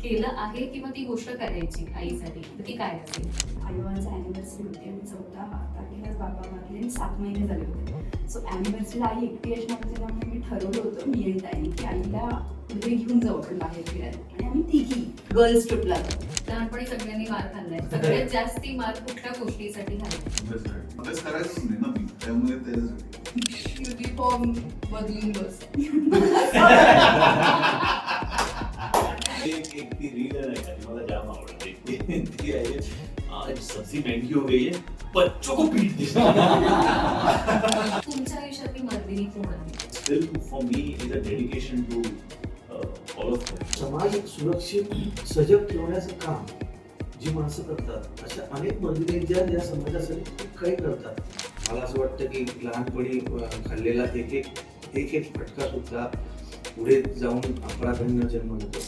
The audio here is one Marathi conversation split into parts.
केलं आहे किंवा ती गोष्ट करायची आईसाठी, तर ती काय असेल? आईबाबांची अॅनिव्हर्सरी होती आणि 14 तारखेलाच बाबा वारले आणि 7 महिने झाले होते. सो अॅनिव्हर्सरीला आई एकटी असणार होती, त्यामुळे मी ठरवलं होतं मी आणि ताईने की आईला पुढे घेऊन जाऊ आपण बाहेर फिरायला आणि आम्ही तिघी गर्ल्स ट्रिपला जातो. लहानपणी सगळ्यांनी मार खाल्लाय. सगळ्यात जास्ती मार कुठल्या गोष्टीसाठी खाल्लाय? अभ्यास करायचंच नाही ना मी, त्यामुळे त्याच्यासाठी युनिफॉर्म बदलून बस. एक ती रील आहे ना, ती मला जाम आवडते. ती आहे, आज सब्जी महंगी हो गई है, बच्चों को पीट दे. तुमच्या आयुष्यातली मर्दिनी कोण आहे? Film for me is a dedication to all of them. समाज सुरक्षित सजग ठेवण्याचं काम जी माणसं करतात, अशा अनेक मर्दिनी ज्या या समाजासाठी खूप काही करतात. मला असं वाटतं की लहानपणी खाल्लेला एक फटका सुद्धा पुढे जाऊन अपराधांना जन्म देतो.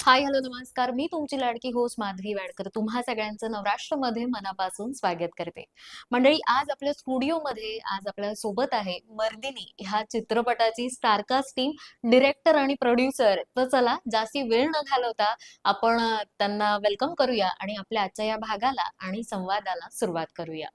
हाय हॅलो नमस्कार, मी तुमची लाडकी होस्ट माधवी वाडकर तुम्हा सगळ्यांचं नवराष्ट्रमध्ये मनापासून स्वागत करते. मंडळी, आज आपल्या स्टुडिओमध्ये आज आपल्या सोबत आहे मर्दिनी ह्या चित्रपटाची स्टारकास्ट टीम, डिरेक्टर आणि प्रोड्युसर. तर चला जास्ती वेळ न घालवता आपण त्यांना वेलकम करूया आणि आपल्या आजच्या या भागाला आणि संवादाला सुरुवात करूया.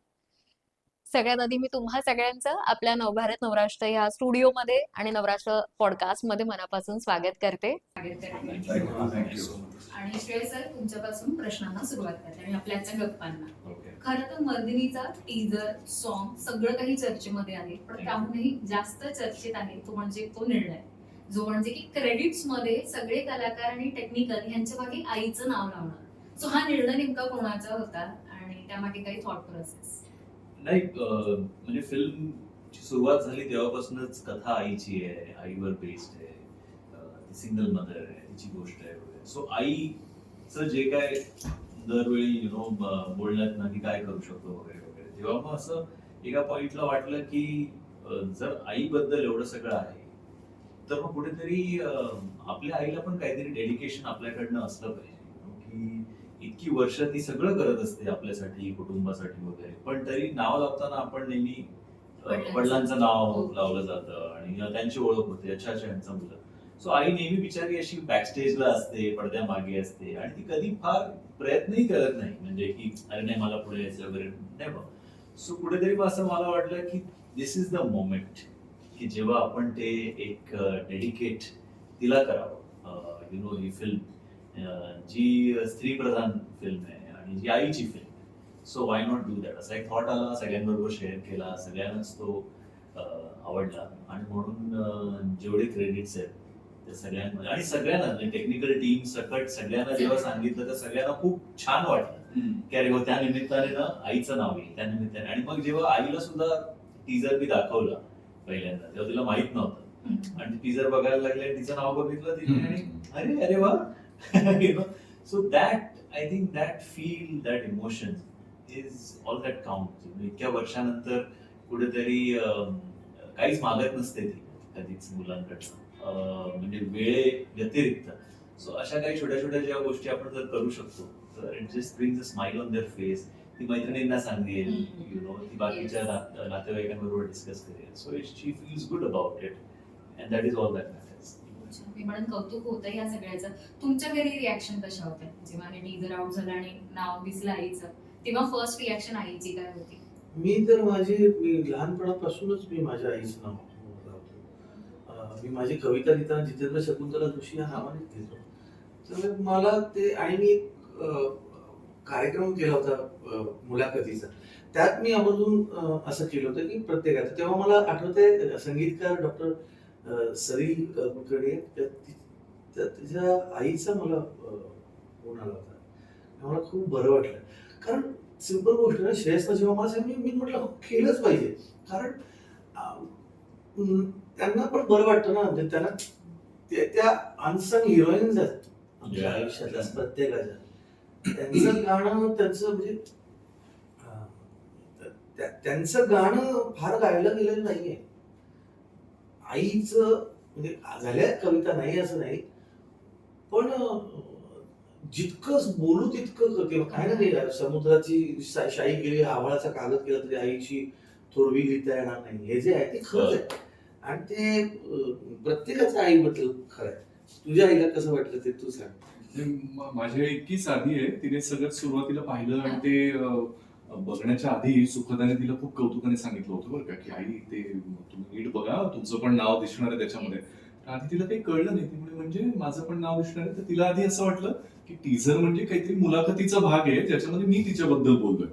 सगळ्यात आधी मी तुम्हा सगळ्यांचं आपल्या नवभारत नवराष्ट्र ह्या स्टुडिओमध्ये आणि नवराष्ट्र पॉडकास्ट मध्ये मनापासून स्वागत करते. थँक्यू. आणि श्रेय सर, तुमच्यापासून प्रश्नांना सुरुवात करते आणि आपल्या आजच्या गप्पांना. Okay. खरं तर मर्दिनीचा टीजर सॉन्ग सगळं काही चर्चेमध्ये आहे, पण त्याहूनही जास्त चर्चेत आहे तो म्हणजे तो निर्णय, जो म्हणजे की क्रेडिट्स मध्ये सगळे कलाकार आणि टेक्निकल यांच्या मागे आईचं नाव लावणं. सो हा निर्णय नेमका कोणाचा होता आणि त्यामागे काही थॉट प्रोसेस? नाही, म्हणजे फिल्मची सुरुवात झाली तेव्हापासूनच कथा आईची आहे, आईवर बेस्ड आहे, सिंगल मदर आहे, तिची गोष्ट आहे वगैरे. सो आईचं जे काय दरवेळी बोलण्यात ना की काय करू शकतो वगैरे वगैरे, तेव्हा मग असं एका पॉइंटला वाटलं की जर आईबद्दल एवढं सगळं आहे तर मग कुठेतरी आपल्या आईला पण काहीतरी डेडिकेशन आपल्याकडनं असलं पाहिजे. की इतकी वर्ष ती सगळं करत असते आपल्यासाठी, कुटुंबासाठी वगैरे, पण तरी नाव लावताना आपण नेहमी वडिलांचं नाव लावलं जातं आणि त्यांची ओळख होते, अच्छा यांचा मुलं. सो आई नेहमी बिचारी अशी बॅकस्टेजला असते, पडद्यामागे असते आणि ती कधी फार प्रयत्नही करत नाही, म्हणजे की अरे नाही मला पुढे यायचं वगैरे नाही. सो कुठेतरी असं मला वाटलं की दिस इज द मोमेंट की जेव्हा आपण ते एक डेडिकेट तिला करावं. ही फिल्म जी स्त्रीप्रधान फिल्म आहे आणि जी आईची फिल्म आहे, so why not do that. असा एक थॉट आला, सगळ्यांबरोबर शेअर केला, सगळ्यांनाच तो आवडला आणि म्हणून जेवढे क्रेडिट्स आहेत ते सगळ्यांमध्ये आणि सगळ्यांना टेक्निकल टीम सकट सगळ्यांना जेव्हा सांगितलं तर सगळ्यांना खूप छान वाटलं की अरे हो, त्या निमित्ताने ना आईचं नाव येईल त्या निमित्ताने. आणि मग जेव्हा आईला सुद्धा टीजर मी दाखवला पहिल्यांदा, तेव्हा तिला माहित नव्हतं आणि टीजर बघायला लागले आणि तिचं नाव बघितलं तिने आणि अरे अरे वा. So that, I think that feel, that emotion is all that counts. इतक्या वर्षानंतर कुठेतरी काहीच मागत नसते ती कधीच मुलांकडनं, म्हणजे वेळे व्यतिरिक्त. सो अशा काही छोट्या छोट्या ज्या गोष्टी आपण जर करू शकतो तर it just brings a smile on their face. ती मैत्रिणींना सांगेल, ती बाकीच्या नातेवाईकांबरोबर डिस्कस करेल. So she feels good about it and that is all that matters. मी म्हणून कौतुक होतं या सगळ्याचं. तुमच्या घरी रिॲक्शन कशा होत्या जेव्हा हे टीजर आउट झालं आणि नाव दिसलं आईचं, तेव्हा फर्स्ट रिॲक्शन आईची काय होती? मी लहानपणापासूनच माझ्या आईचं नाव लावतो. मी माझी कविता लिहिताना जितेंद्र शकुंतला जोशी या नावानेच लिहितो. तर मला ते, आणि मी एक कार्यक्रम केला होता मुलाखतीचा, त्यात मी आवर्जून असं केलं होतं की प्रत्येकाचं, तेव्हा मला आठवतंय संगीतकार डॉक्टर सलील कुलकर्णी, तिच्या आईचा मला फोन आला होता. मला खूप बरं वाटलं, कारण सिंपल गोष्ट ना, श्रेयसला जेव्हा मला सांगितलं मी म्हटलं केलंच पाहिजे, कारण त्यांना पण बरं वाटतं ना, म्हणजे त्यांना त्या अनसंग हिरोईन्स आहेत आमच्या आयुष्यातल्या प्रत्येकाच्या. त्यांचं गाणं, त्यांचं म्हणजे त्यांचं गाणं फार गायलं गेलेलं नाहीये. आईचं म्हणजे झाल्या कविता नाही असं नाही, पण जितकं बोलू तितकं करते. काय ना ते समुद्राची शाई केली, आभाळाचा कागद केला तरी आईची थोरवी लिहिता येणार नाही, हे जे आहे ते खरंच आहे आणि ते प्रत्येकाच्या आईबद्दल खरं आहे. तुझ्या आईला कसं वाटलं ते तू सांग. माझ्या इतकी साधी आहे. तिने सगळ्यात सुरुवातीला पाहिलं आणि ते बघण्याच्या आधी सुखदाने तिला खूप कौतुकाने सांगितलं होतं बरं का, की आई ते तुम्ही नीट बघा, तुमचं पण नाव दिसणार आहे त्याच्यामध्ये. तर आधी तिला काही कळलं नाही. ती म्हणजे माझं पण नाव दिसणार आहे. तर तिला आधी असं वाटलं की टीझर म्हणजे काहीतरी मुलाखतीचा भाग आहे ज्याच्यामध्ये मी तिच्याबद्दल बोलतोय.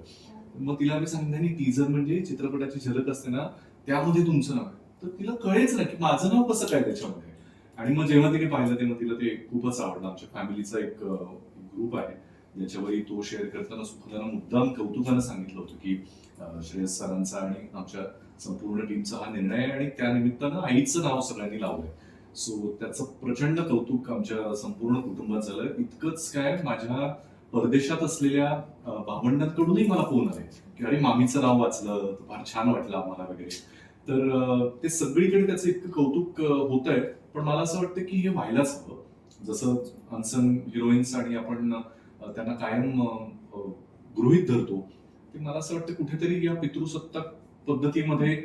मग तिला आम्ही सांगितलं नाही, टीझर म्हणजे चित्रपटाची झलक असते ना, त्यामध्ये तुमचं नाव आहे. तर तिला कळेच ना की माझं नाव कसं काय त्याच्यामध्ये. आणि मग जेव्हा तिने पाहिलं तेव्हा तिला ते खूपच आवडलं. आमच्या फॅमिलीचा एक ग्रुप आहे ज्याच्यावर तो शेअर करताना सुखदाला मुद्दाम कौतुकानं सांगितलं होतं की श्रेयस सरांचा आणि आमच्या संपूर्ण टीमचा हा निर्णय आहे आणि त्या निमित्तानं आईचं नाव सगळ्यांनी लावलंय. सो त्याचं प्रचंड कौतुक आमच्या संपूर्ण कुटुंबात झालं. इतकंच काय, माझ्या परदेशात असलेल्या भावंडांकडूनही मला फोन आले की अरे मामीचं नाव वाचलं, फार छान वाटलं आम्हाला वगैरे. तर ते सगळीकडे त्याचं इतकं कौतुक होत आहे. पण मला असं वाटतं की हे व्हायलाच हवं. जसं अनसंग हिरोईन्स आणि आपण त्यांना कायम गृहीत धरतो, ते मला असं वाटतं कुठेतरी या पितृसत्ताक पद्धतीमध्ये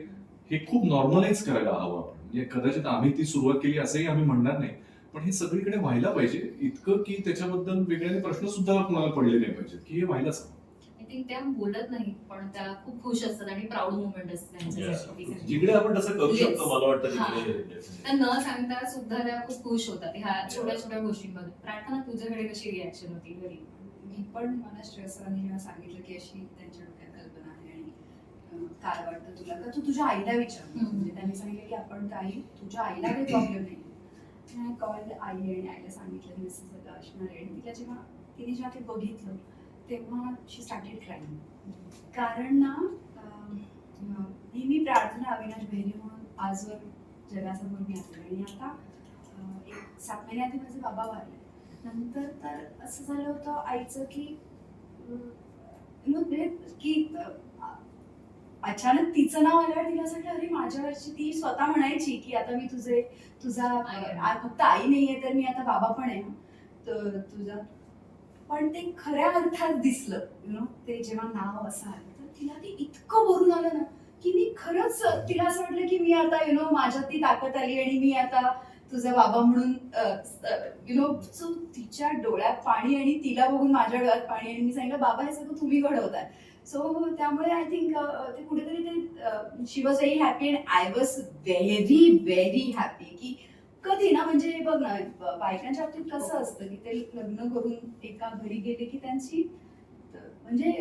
हे खूप नॉर्मलाइज करायला हवं आपण. म्हणजे कदाचित आम्ही ती सुरुवात केली असंही आम्ही म्हणणार नाही, पण हे सगळीकडे व्हायला पाहिजे. इतकं की त्याच्याबद्दल वेगळे प्रश्न सुद्धा कोणाला पडले नाही पाहिजेत, की हे व्हायलाच हवं. आय थिंक त्या बोलत नाही पण त्या खूप खुश असतात आणि प्राऊड मुवमेंट असते त्यांच्यासाठी. जिकडे आपण तसं करू Yes. शकतो मला वाटतं हा. तिकडे त्या न सांगता सुद्धा त्या खूप खुश होतात ह्या छोट्या छोट्या गोष्टींमध्ये. प्रार्थना, तुझ्याकडे कशी रिॲक्शन होती घरी? मी पण, मला श्रेयस सरांनी जेव्हा सांगितलं की अशी त्यांच्या डोक्यात कल्पना आहे आणि काय वाटतं तुला, तर तू तुझ्या आईला विचार. म्हणजे त्यांनी सांगितलं की आपण काही, तुझ्या आईला काही प्रॉब्लेम नाही. कॉल आई आणि आईला सांगितलं की असं सगळं असणार आहे. आणि तिने जेव्हा ते बघितलं तेव्हा शी स्टार्टेड क्राईंग. कारण ना मी प्रार्थना अविनाश बहिणी म्हणून आजवर जगासमोर मी आले. आणि आता एक 7 महिन्याआधी माझे बाबा वारले. नंतर तर असं झालं होतं आईचं की अचानक तिचं नाव आल्यावर तिला असं वाटलं अरे माझ्यावरची, ती स्वतः म्हणायची की आता मी तुझा फक्त आई नाहीये तर मी आता बाबा पण आहे तर तुझा. पण ते खऱ्या अर्थात दिसलं ते जेव्हा नाव असं आलं तर तिला ते इतकं भरून आलं ना की मी खरंच, तिला असं वाटलं की मी आता माझ्यात ती ताकद आली आणि मी आता तुझा बाबा म्हणून सो तिच्या डोळ्यात पाणी आणि तिला बघून माझ्या डोळ्यात पाणी. आणि मी सांगितलं बाबा हे सगळं तुम्ही घडवताय. सो त्यामुळे आय थिंक ते कुठेतरी ते she was very happy and I was very very happy. की कधी ना, म्हणजे बघ ना, बायकांच्या बाबतीत कसं असतं की ते लग्न करून एका घरी गेले की त्यांची म्हणजे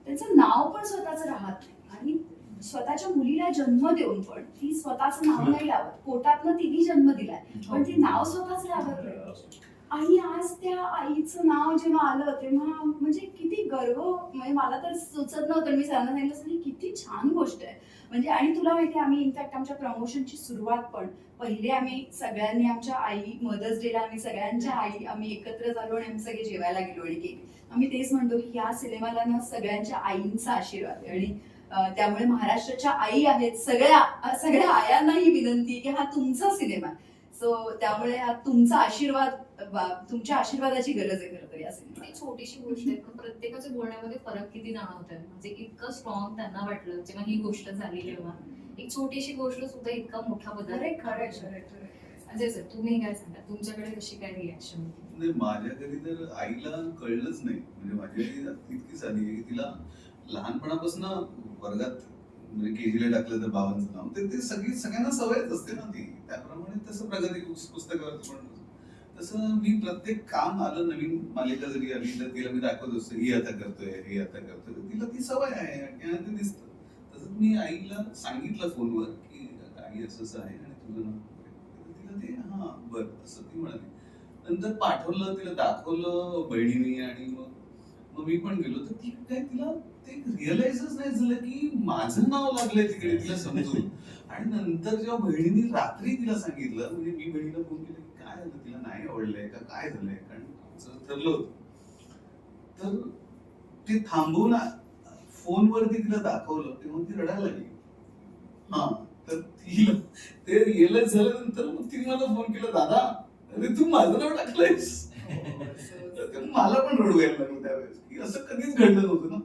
त्यांचं नाव पण स्वतःच राहत नाही. आणि स्वतःच्या मुलीला जन्म देऊन पण ती स्वतःचं नाव नाही लावत. पोटातनं तिने जन्म दिलाय पण ती नाव स्वतःच लावत नाही. आणि आज त्या आईचं नाव जेव्हा आलं तेव्हा म्हणजे किती गर्व, म्हणजे मला तर सुचत नव्हतं. मी सरांना सांगितलं असं किती छान गोष्ट आहे. म्हणजे आणि तुला माहिती आहे, आम्ही इनफॅक्ट आमच्या प्रमोशनची सुरुवात पण पहिले आम्ही सगळ्यांनी आमच्या आई, मदर्स डेला आम्ही सगळ्यांच्या आई आम्ही एकत्र झालो आणि आम्ही सगळे जेवायला गेलो. आणि आम्ही तेच म्हणतो की या सिनेमाला ना सगळ्यांच्या आईंचा आशीर्वाद आहे. आणि त्यामुळे महाराष्ट्राच्या आई आहेत, सगळ्या आयांना ही विनंती की हा तुमचा सिनेमा आहे. सो त्यामुळे हा तुमचा आशीर्वाद, तुमच्या आशीर्वादाची गरज आहे खरं तर या सिनेमात. एक छोटीशी गोष्ट आहे पण प्रत्येकाच्या बोलण्यामध्ये फरक किती जाणवतोय. म्हणजे इतकं स्ट्रॉंग त्यांना वाटलं जेव्हा ही गोष्ट झाली तेव्हा. एक छोटीशी गोष्ट सुद्धा इतका मोठा बदल. अजय सर, तुम्ही काय सांगा, तुमच्याकडे कशी काय रिॲक्शन होती? म्हणजे माझ्या घरी तर आईला कळलंच नाही. म्हणजे माझी आई इतकी साधी आहे की तिला लहानपणापासून वर्गात म्हणजे केजीला टाकलं तर बाबांचं नाव ते सगळ्यांना सवयच असते ना ती. त्याप्रमाणे तसं प्रगती पुस्तकावर पण तसं मी प्रत्येक काम आलं, नवीन मालिका जरी आली तर तिला मी दाखवत असतो ही आता करतोय, हे आता करतोय. तिला ती सवय आहे आणि ते दिसतं. तसंच मी आईला सांगितलं फोनवर की आई असं आहे आणि तुझं नाव, तिला ते हा बरं असं ती म्हणाली. नंतर पाठवलं, तिला दाखवलं बहिणीने आणि मग मी पण गेलो. तर ती काय, तिला ते रिअलाइजच नाही झालं की माझं नाव लागलंय तिकडे तिला समजून. आणि नंतर जेव्हा बहिणीने रात्री तिला सांगितलं, म्हणजे मी बहिणीला फोन केला की काय झालं, तिला नाही आवडलंय का काय झालंय, कारण आमचं ठरलं होतं. तर ते थांबवून फोनवरती तिला दाखवलं तेव्हा ती रडायला लागली. हा, तर तिला ते रिअलाइज झाल्यानंतर मग तिने मला फोन केला, दादा अरे तू माझं नाव टाकलंयस. मला पण रडू यायला लागलं त्यावेळेस की असं कधीच घडलं नव्हतं ना.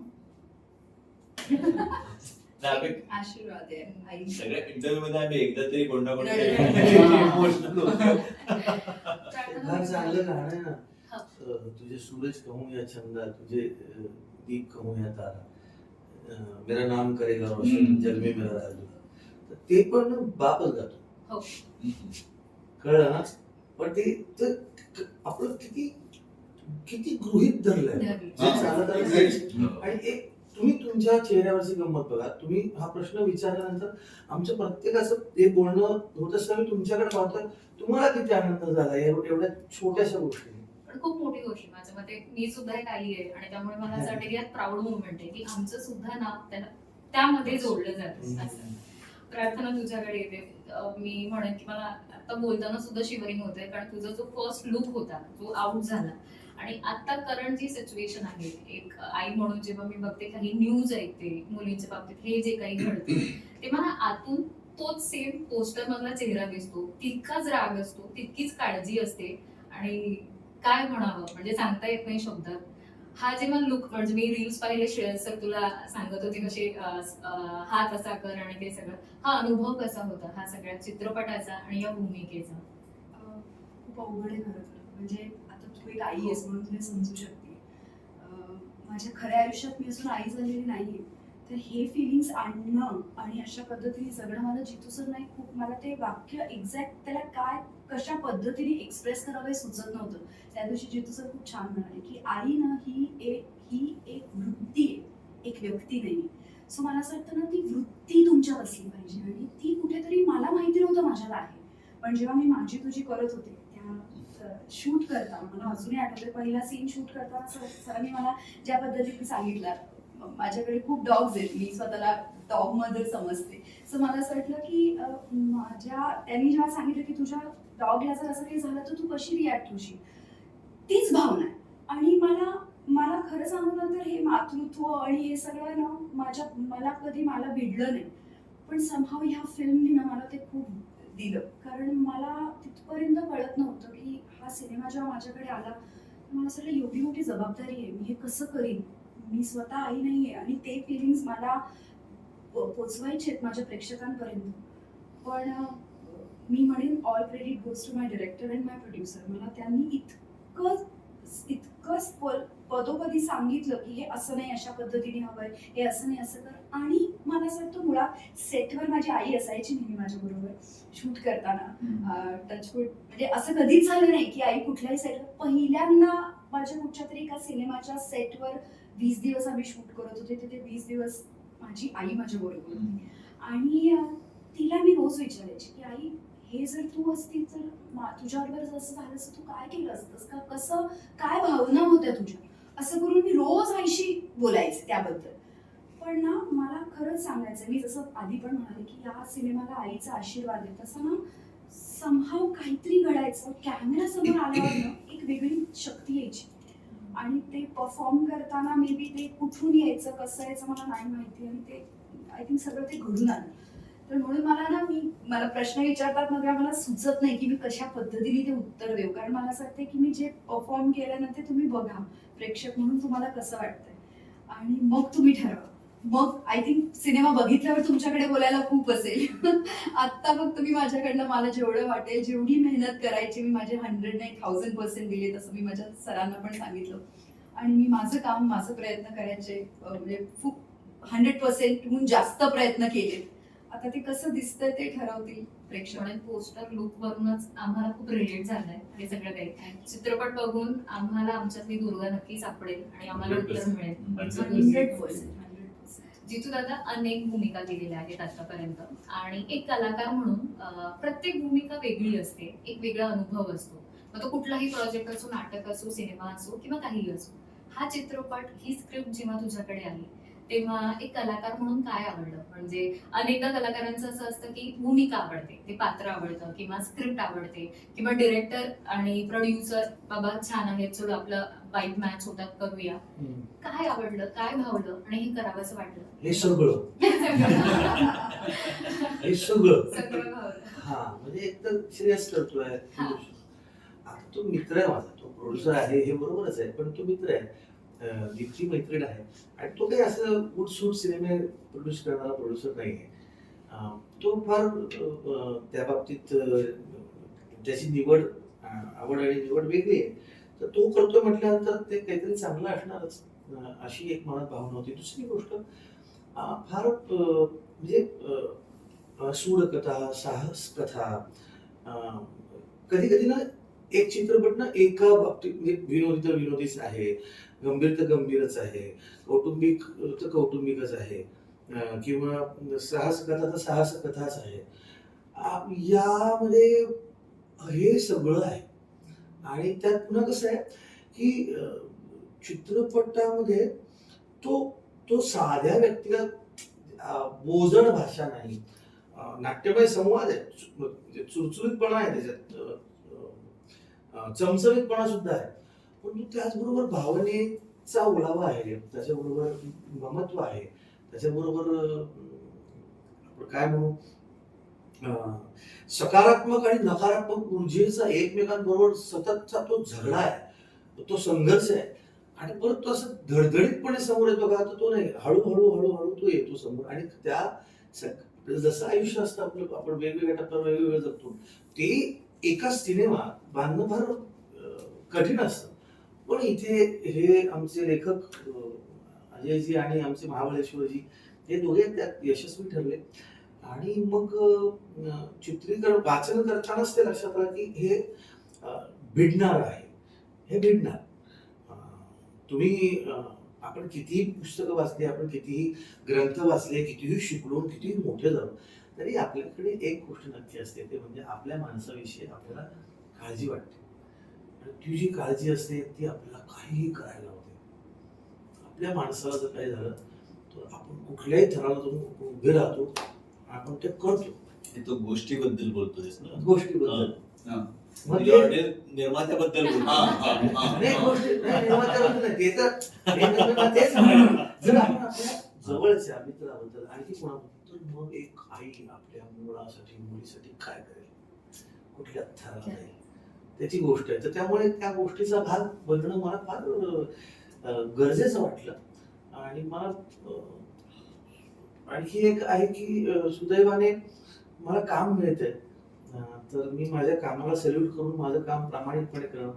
आशीर्वाद आहे आई. सगळ्या इंटरव्ह्यू मध्ये आम्ही एकदा तरी कोणता फार चांगलं गाणं आहे ना. हा. तुझे सूरज कहूँ या चंदा, तुझे दीप कहूँ या तारा, मेरा नाम करेगा रोशन जग में मेरा राजू, तर ते पण बापच गातो. हो. कळलं ना? पण ते आपलं किती किती गृहीत धरलंय. धरलंय. जे चालत आलं Exactly. ते. आणि एक तुम्ही तुमच्या चेहऱ्यावरची गंमत बघा. तुम्ही हा प्रश्न विचारल्यानंतर आमच्या प्रत्येकाचं ते बोलणं होत असताना मी तुमच्याकडे पाहतोय, तुम्हाला किती आनंद झाला एवढ्या छोट्याशा गोष्टी. पण खूप मोठी गोष्ट आहे माझ्या मते. मी सुद्धा एक आई आहे आणि त्यामुळे मला असं वाटतं की यात प्राऊड मुवमेंट आहे की आमचं सुद्धा नाव त्यामध्ये जोडलं जातं. असं प्रार्थना तुझ्याकडे येते. मी म्हणेन की मला आता बोलताना सुद्धा शिवरिंग होते, कारण तुझा जो फर्स्ट लुक होता जो आउट झाला आणि आता करंट जी सिच्युएशन आहे एक आई म्हणून जेव्हा मी बघते काही न्यूज ऐकते मुलींच्या बाबतीत हे जे काही घडते ते मला आतून तोच सेम पोस्टर मधला चेहरा दिसतो. तितकाच राग असतो, तितकीच काळजी असते आणि काय म्हणावं म्हणजे सांगता येत नाही शब्दात. हा जेव्हा लुक म्हणजे मी रील्स पाहिले श्रेयस सर तुला सांगत होते कसे हात असा कर आणि ते सगळं, हा अनुभव कसा होता हा सगळ्या चित्रपटाचा आणि या भूमिकेचा? खूप अवघड आहे खरं तर. म्हणजे आता तू एक आई आहेस म्हणून तुला समजू शकते. माझ्या खऱ्या आयुष्यात मी अजून आई झालेली नाहीये, तर हे फिलिंग्स आणणं आणि अशा पद्धतीने सगळं मला जितू सर नाही खूप मला ते वाक्य एक्झॅक्ट त्याला काय कशा पद्धतीने एक्सप्रेस करावं हे सुचत नव्हतं. त्या दिवशी जितू सर खूप छान म्हणाले की आई ना ही एक वृत्ती आहे, एक व्यक्ती नाही. सो मला असं वाटतं ना ती वृत्ती तुमच्यात असली पाहिजे आणि ती कुठेतरी मला माहिती नव्हतं माझ्यात आहे. पण जेव्हा मी माझी तुझी करत होते त्या शूट करताना मला अजूनही आठवतं पहिला सीन शूट करताना सरांनी मला ज्या पद्धतीने सांगितलं, माझ्याकडे खूप डॉग्स आहेत, मी स्वतःला डॉग मदर समजते. सो मला असं वाटलं की त्यांनी जेव्हा सांगितलं की तुझ्या डॉगला जर असं काही झालं तर तू कशी रिॲक्ट होशील, तीच भावना आहे. आणि मला खरं सांगू ना तर हे मातृत्व आणि हे सगळं ना मला कधी भिडलं नाही. पण समहाव ह्या फिल्मनी ना मला ते खूप दिलं, कारण मला तिथपर्यंत कळत नव्हतं की हा सिनेमा जेव्हा माझ्याकडे आला तर मला असं एवढी मोठी जबाबदारी आहे, मी हे कसं करीन, मी स्वतः आई नाहीये आणि ते फिलिंग्स मला पोचवायचे आहेत माझ्या प्रेक्षकांपर्यंत. पण मी म्हणेन all credit goes to my director and my producer. मला त्यांनी इतकं पदोपदी सांगितलं की हे असं नाही अशा पद्धतीने हवंय, हे असं नाही असं कर. आणि मला असं वाटतं मुळात सेटवर माझी आई असायची नेहमी माझ्याबरोबर शूट करताना. टचवूड म्हणजे असं कधीच झालं नाही की आई कुठल्याही सेटवर. पहिल्यांदा माझ्या कुठच्या तरी एका सिनेमाच्या सेटवर 20 दिवस आम्ही शूट करत होते, तिथे 20 दिवस माझी आई माझ्याबरोबर होती. आणि तिला मी रोज विचारायची की आई हे जर तू असती तर तुझ्याबरोबर जसं झालं असं तू काय केलं असतंस का, कसं काय भावना होत्या तुझ्या, असं करून मी रोज आईशी बोलायचे त्याबद्दल. पण ना मला खरंच सांगायचं, मी जसं आधी पण म्हणाले की या सिनेमाला आईचा आशीर्वाद आहे, तसं ना समहाव काहीतरी घडायचं. कॅमेरा समोर आल्यावर ना एक वेगळी शक्ती यायची आणि ते परफॉर्म करताना मे बी ते कुठून यायचं कसं यायचं मला नाही माहिती आणि ते आय थिंक सगळं ते घडून आलं. तर म्हणून मला प्रश्न विचारतात ना तेव्हा मला सुचत नाही की मी कशा पद्धतीने ते उत्तर देऊ, कारण मला असं वाटतं की मी जे परफॉर्म केलं ना ते तुम्ही बघा प्रेक्षक म्हणून तुम्हाला कसं वाटतंय आणि मग तुम्ही ठरवा. मग आय थिंक सिनेमा बघितल्यावर तुमच्याकडे बोलायला खूप असेल. आत्ता मग तुम्ही माझ्याकडनं मला जेवढं वाटेल जेवढी मेहनत करायची मी माझे 100 नाही 1000% दिले, तसं मी माझ्या सरांना पण सांगितलं. आणि मी माझं प्रयत्न करायचे म्हणजे खूप 100%हून जास्त प्रयत्न केले. आता ते कसं दिसतंय ते ठरवतील प्रेक्षक. म्हणून पोस्टर लुक वरूनच आम्हाला खूप रिलेट झालंय हे सगळं काही. चित्रपट बघून आम्हाला आमच्यातली दुर्गा नक्की सापडेल आणि आम्हाला उत्तर मिळेल. 100%. जितू दादा अनेक भूमिका केलेल्या आहेत आतापर्यंत आणि एक कलाकार म्हणून प्रत्येक भूमिका वेगळी असते, एक वेगळा अनुभव असतो. मग तो कुठलाही प्रोजेक्ट असो, नाटक असो, सिनेमा असो किंवा काहीही असो. हा चित्रपट ही स्क्रिप्ट जेव्हा तुझ्याकडे आली तेव्हा एक कलाकार म्हणून काय आवडलं? म्हणजे अनेकदा कलाकारांचं असं असतं की भूमिका आवडते, ते पात्र आवडतं किंवा स्क्रिप्ट आवडते किंवा डिरेक्टर आणि प्रोड्युसर बाबा छान आहे, चलो आपलं वाईट मॅच होतात करूया. काय आवडलं, काय भावलं आणि हे करावं असं वाटलं? हे सगळं हे सगळं सगळं भावलं. हा म्हणजे एक तर सिरियस करतोय. हा. आता तो मित्र आहे माझा, तो प्रोड्युसर आहे हे बरोबरच आहे, पण तो मित्र आहे, दीप्ती मैत्रीण आहे आणि तो काही असं उठसूट सिनेमे प्रोड्यूस करणारा प्रोड्युसर नाही आहे. तो फार त्या बाबतीत त्याची आवड आणि निवड वेगळी आहे. तर तो करतोय म्हटल्यानंतर ते काहीतरी चांगलं असणारच, अशी एक मनात भावना होती. दुसरी गोष्ट फार म्हणजे सूडकथा, साहस कथा, कधी कधी ना एक चित्रपट ना एका बाबतीत म्हणजे विनोदी तर विनोदीच आहे, गंभीर तर गंभीरच आहे, कौटुंबिक तर कौटुंबिकच आहे, किंवा साहस कथा तर साहस कथाच आहे. यामध्ये हे सगळं आहे. आणि त्यात पुन्हा कसं आहे की चित्रपटामध्ये तो तो साध्या व्यक्तीला बोजड भाषा नाही, नाट्यमय संवाद आहे, म्हणजे चुरचुरीतपणा आहे त्याच्यात, चमचमीतपणा सुद्धा आहे, पण त्याचबरोबर भावनेचा ओलावा आहे, त्याच्याबरोबर ममत्व आहे, त्याच्याबरोबर आपण काय म्हणू, सकारात्मक आणि नकारात्मक ऊर्जेचा एकमेकांबरोबर सततचा तो झगडा आहे, तो संघर्ष आहे. आणि परत तो असं धडधडीतपणे समोर येतो का, तर तो नाही, हळूहळू हळूहळू तो येतो समोर. आणि त्या जसं आयुष्य असतं आपलं, आपण वेगवेगळ्या टप्प्यावर वेगवेगळं जगतो, ते एका सिनेमा बांधणं फार कठीण असतं. पण इथे हे आमचे लेखक अजयजी आणि आमचे महाबळेश्वरजी हे दोघे त्यात यशस्वी ठरले. आणि मग चित्रीकरण वाचन करतानाच ते लक्षात आलं की हे भिडणार आहे, हे भिडणार. तुम्ही आपण कितीही पुस्तकं वाचली, आपण कितीही ग्रंथ वाचले, कितीही शिकलो, कितीही मोठे झालो, तरी आपल्याकडे एक गोष्ट नक्की असते, ते म्हणजे आपल्या माणसाविषयी आपल्याला काळजी वाटते. आणि ती जी काळजी असते ती आपल्याला काहीही करायला होते. आपल्या माणसाला जर काही झालं तर आपण कुठल्याही थराला जाऊन उभे राहतो, आपण ते करतो. तो गोष्टीबद्दल बोलतोयस ना, गोष्टीबद्दल मग निर्मात्याबद्दल अनेक गोष्टी निर्मात्याबद्दल नाही, तेच जर आपण आपल्या जवळच्या मित्राबद्दल आणखी कोणाबद्दल, तर मग एक आई आपल्या मुलासाठी मुलीसाठी काय करेल, कुठल्या थराला जाईल, त्याची गोष्ट आहे. तर त्यामुळे त्या गोष्टीचा भाग बनणं मला फार गरजेचं वाटलं. आणि मला आणखी एक आहे की सुदैवाने मला काम मिळतंय, तर मी माझ्या कामाला सॅल्यूट करून माझं काम प्रामाणिकपणे करणं,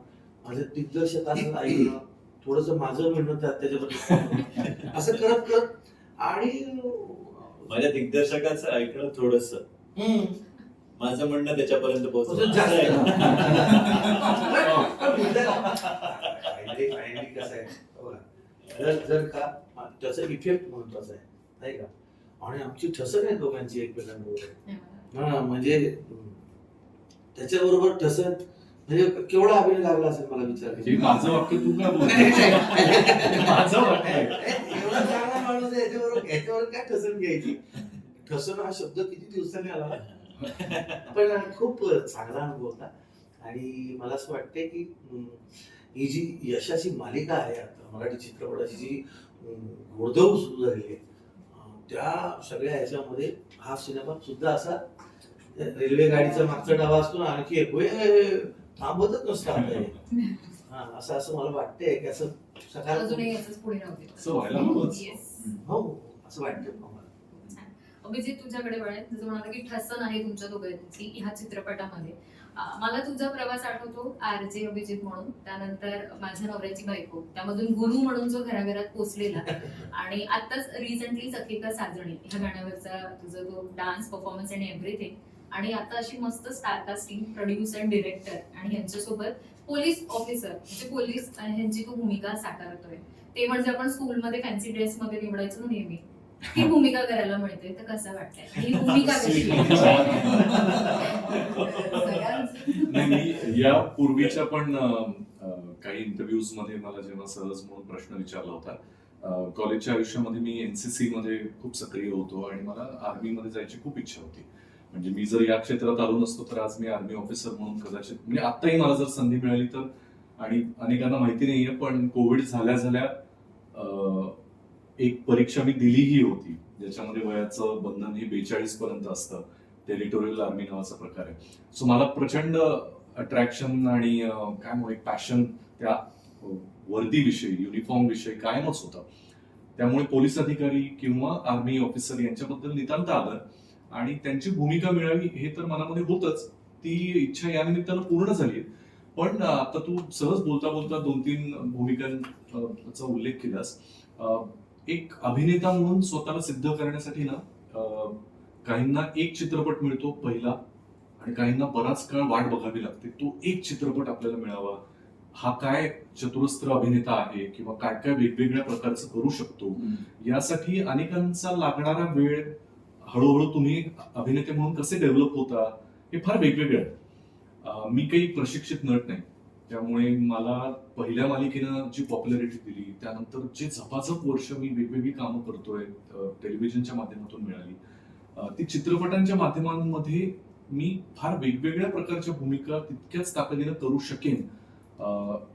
माझ्या दिग्दर्शकांना ऐकणं, थोडंसं माझं म्हणणं त्याच्याबद्दल असं करत करत, आणि माझ्या दिग्दर्शकाचं ऐकणं थोडस, माझं म्हणणं त्याच्यापर्यंत पोहोचलं. कसं आहे बघा, जर का त्याचा इफेक्ट महत्वाचा आहे नाही का, आणि आमची ठसक आहे दोघांची एकमेकांबरोबर, म्हणजे त्याच्याबरोबर ठसत म्हणजे केवढा अभिनय लागला असेल मला विचार. माझं वाक्य तू काय बोलतो? माझं वाक्य एवढा चांगला माणूस आहे, याच्यावर काय ठसन घ्यायची. ठसन हा शब्द किती दिवसांनी आला, पण खूप चांगला अनुभव होता. आणि मला असं वाटतंय की ही जी यशाची मालिका आहे आता मराठी चित्रपटाची, जी घोडदौड सुरू झालेली आहे, त्या सगळ्या ह्याच्यामध्ये हा सिनेमा सुद्धा असा रेल्वे गाडीचा मागचा डबा असतो ना, आणखी एक थांबतच नसतं आता, असं असं मला वाटतंय की असं अजूनही असंच पुढे राहू दे. असं व्हायला हवंच. Yes. हो असं वाटतं मला. अभिजित, तुझ्याकडे वळेल. तुझं म्हणाला की ठसन आहे तुमच्या दोघांची ह्या चित्रपटामध्ये. मला तुझा प्रवास आठवतो आरजे अभिजित म्हणून, त्यानंतर माझ्या नवऱ्याची बायको, त्यामधून गुरु म्हणून जो घराघरात पोचलेला, आणि आताच रिसेंटली सखी का साजणी ह्या गाण्यावरचा तुझा तो डान्स परफॉर्मन्स आणि एव्हरीथिंग, आणि आता अशी मस्त स्टारकास्टिंग, प्रोड्युसर अँड डिरेक्टर, आणि यांच्यासोबत पोलीस ऑफिसर म्हणजे पोलीस ह्यांची तू भूमिका साकारतोय. ते म्हणजे आपण स्कूलमध्ये फॅन्सी ड्रेस मध्ये निवडायचो ना नेहमी, ही भूमिका करायला मिळते, तर कसं वाटतंय? ही भूमिका कशी नाही, मी या पूर्वीच्या पण काही इंटरव्ह्यूज मध्ये मला जेव्हा सहज म्हणून प्रश्न विचारला होता, कॉलेजच्या आयुष्यामध्ये मी एनसीसी मध्ये खूप सक्रिय होतो आणि मला आर्मी मध्ये जायची खूप इच्छा होती. म्हणजे मी जर या क्षेत्रात आलो नसतो तर आज मी आर्मी ऑफिसर म्हणून कदाचित, म्हणजे आताही मला जर संधी मिळाली तर. आणि अनेकांना माहिती नाहीये पण कोविड झाल्या एक परीक्षा मी दिलीही होती, ज्याच्यामध्ये वयाचं बंधन हे 42 पर्यंत असतं. टेरिटोरियल आर्मी नावाचा प्रकार आहे. सो मला प्रचंड अट्रॅक्शन आणि काय म्हणू, एक पॅशन त्या वर्दीविषयी, युनिफॉर्म विषयी कायमच होता. त्यामुळे पोलीस अधिकारी किंवा आर्मी ऑफिसर यांच्याबद्दल नितांत आदर, आणि त्यांची भूमिका मिळावी हे तर मनामध्ये होतच. ती इच्छा या निमित्तानं पूर्ण झाली. पण आता तू सहज बोलता बोलता 2-3 भूमिकांचा उल्लेख केलास. एक अभिनेता म्हणून स्वतःला सिद्ध करण्यासाठी ना काहींना एक चित्रपट मिळतो पहिला आणि काहींना बराच काळ वाट बघावी लागते. तो एक चित्रपट आपल्याला मिळावा. हा काय चतुरस्त्र अभिनेता आहे किंवा काय काय वेगवेगळ्या प्रकारचं करू शकतो, यासाठी अनेकांचा लागणारा वेळ, हळूहळू तुम्ही अभिनेते म्हणून कसे डेव्हलप होता, हे फार वेगवेगळे आहे. मी काही प्रशिक्षित नट नाही, त्यामुळे मला पहिल्या मालिकेनं जी पॉप्युलॅरिटी दिली, त्यानंतर जे झपाझप वर्ष मी वेगवेगळी कामं करतोय टेलिव्हिजनच्या माध्यमातून मिळाली, ती चित्रपटांच्या माध्यमांमध्ये मी फार वेगवेगळ्या प्रकारच्या भूमिका तितक्याच ताकदीनं करू शकेन,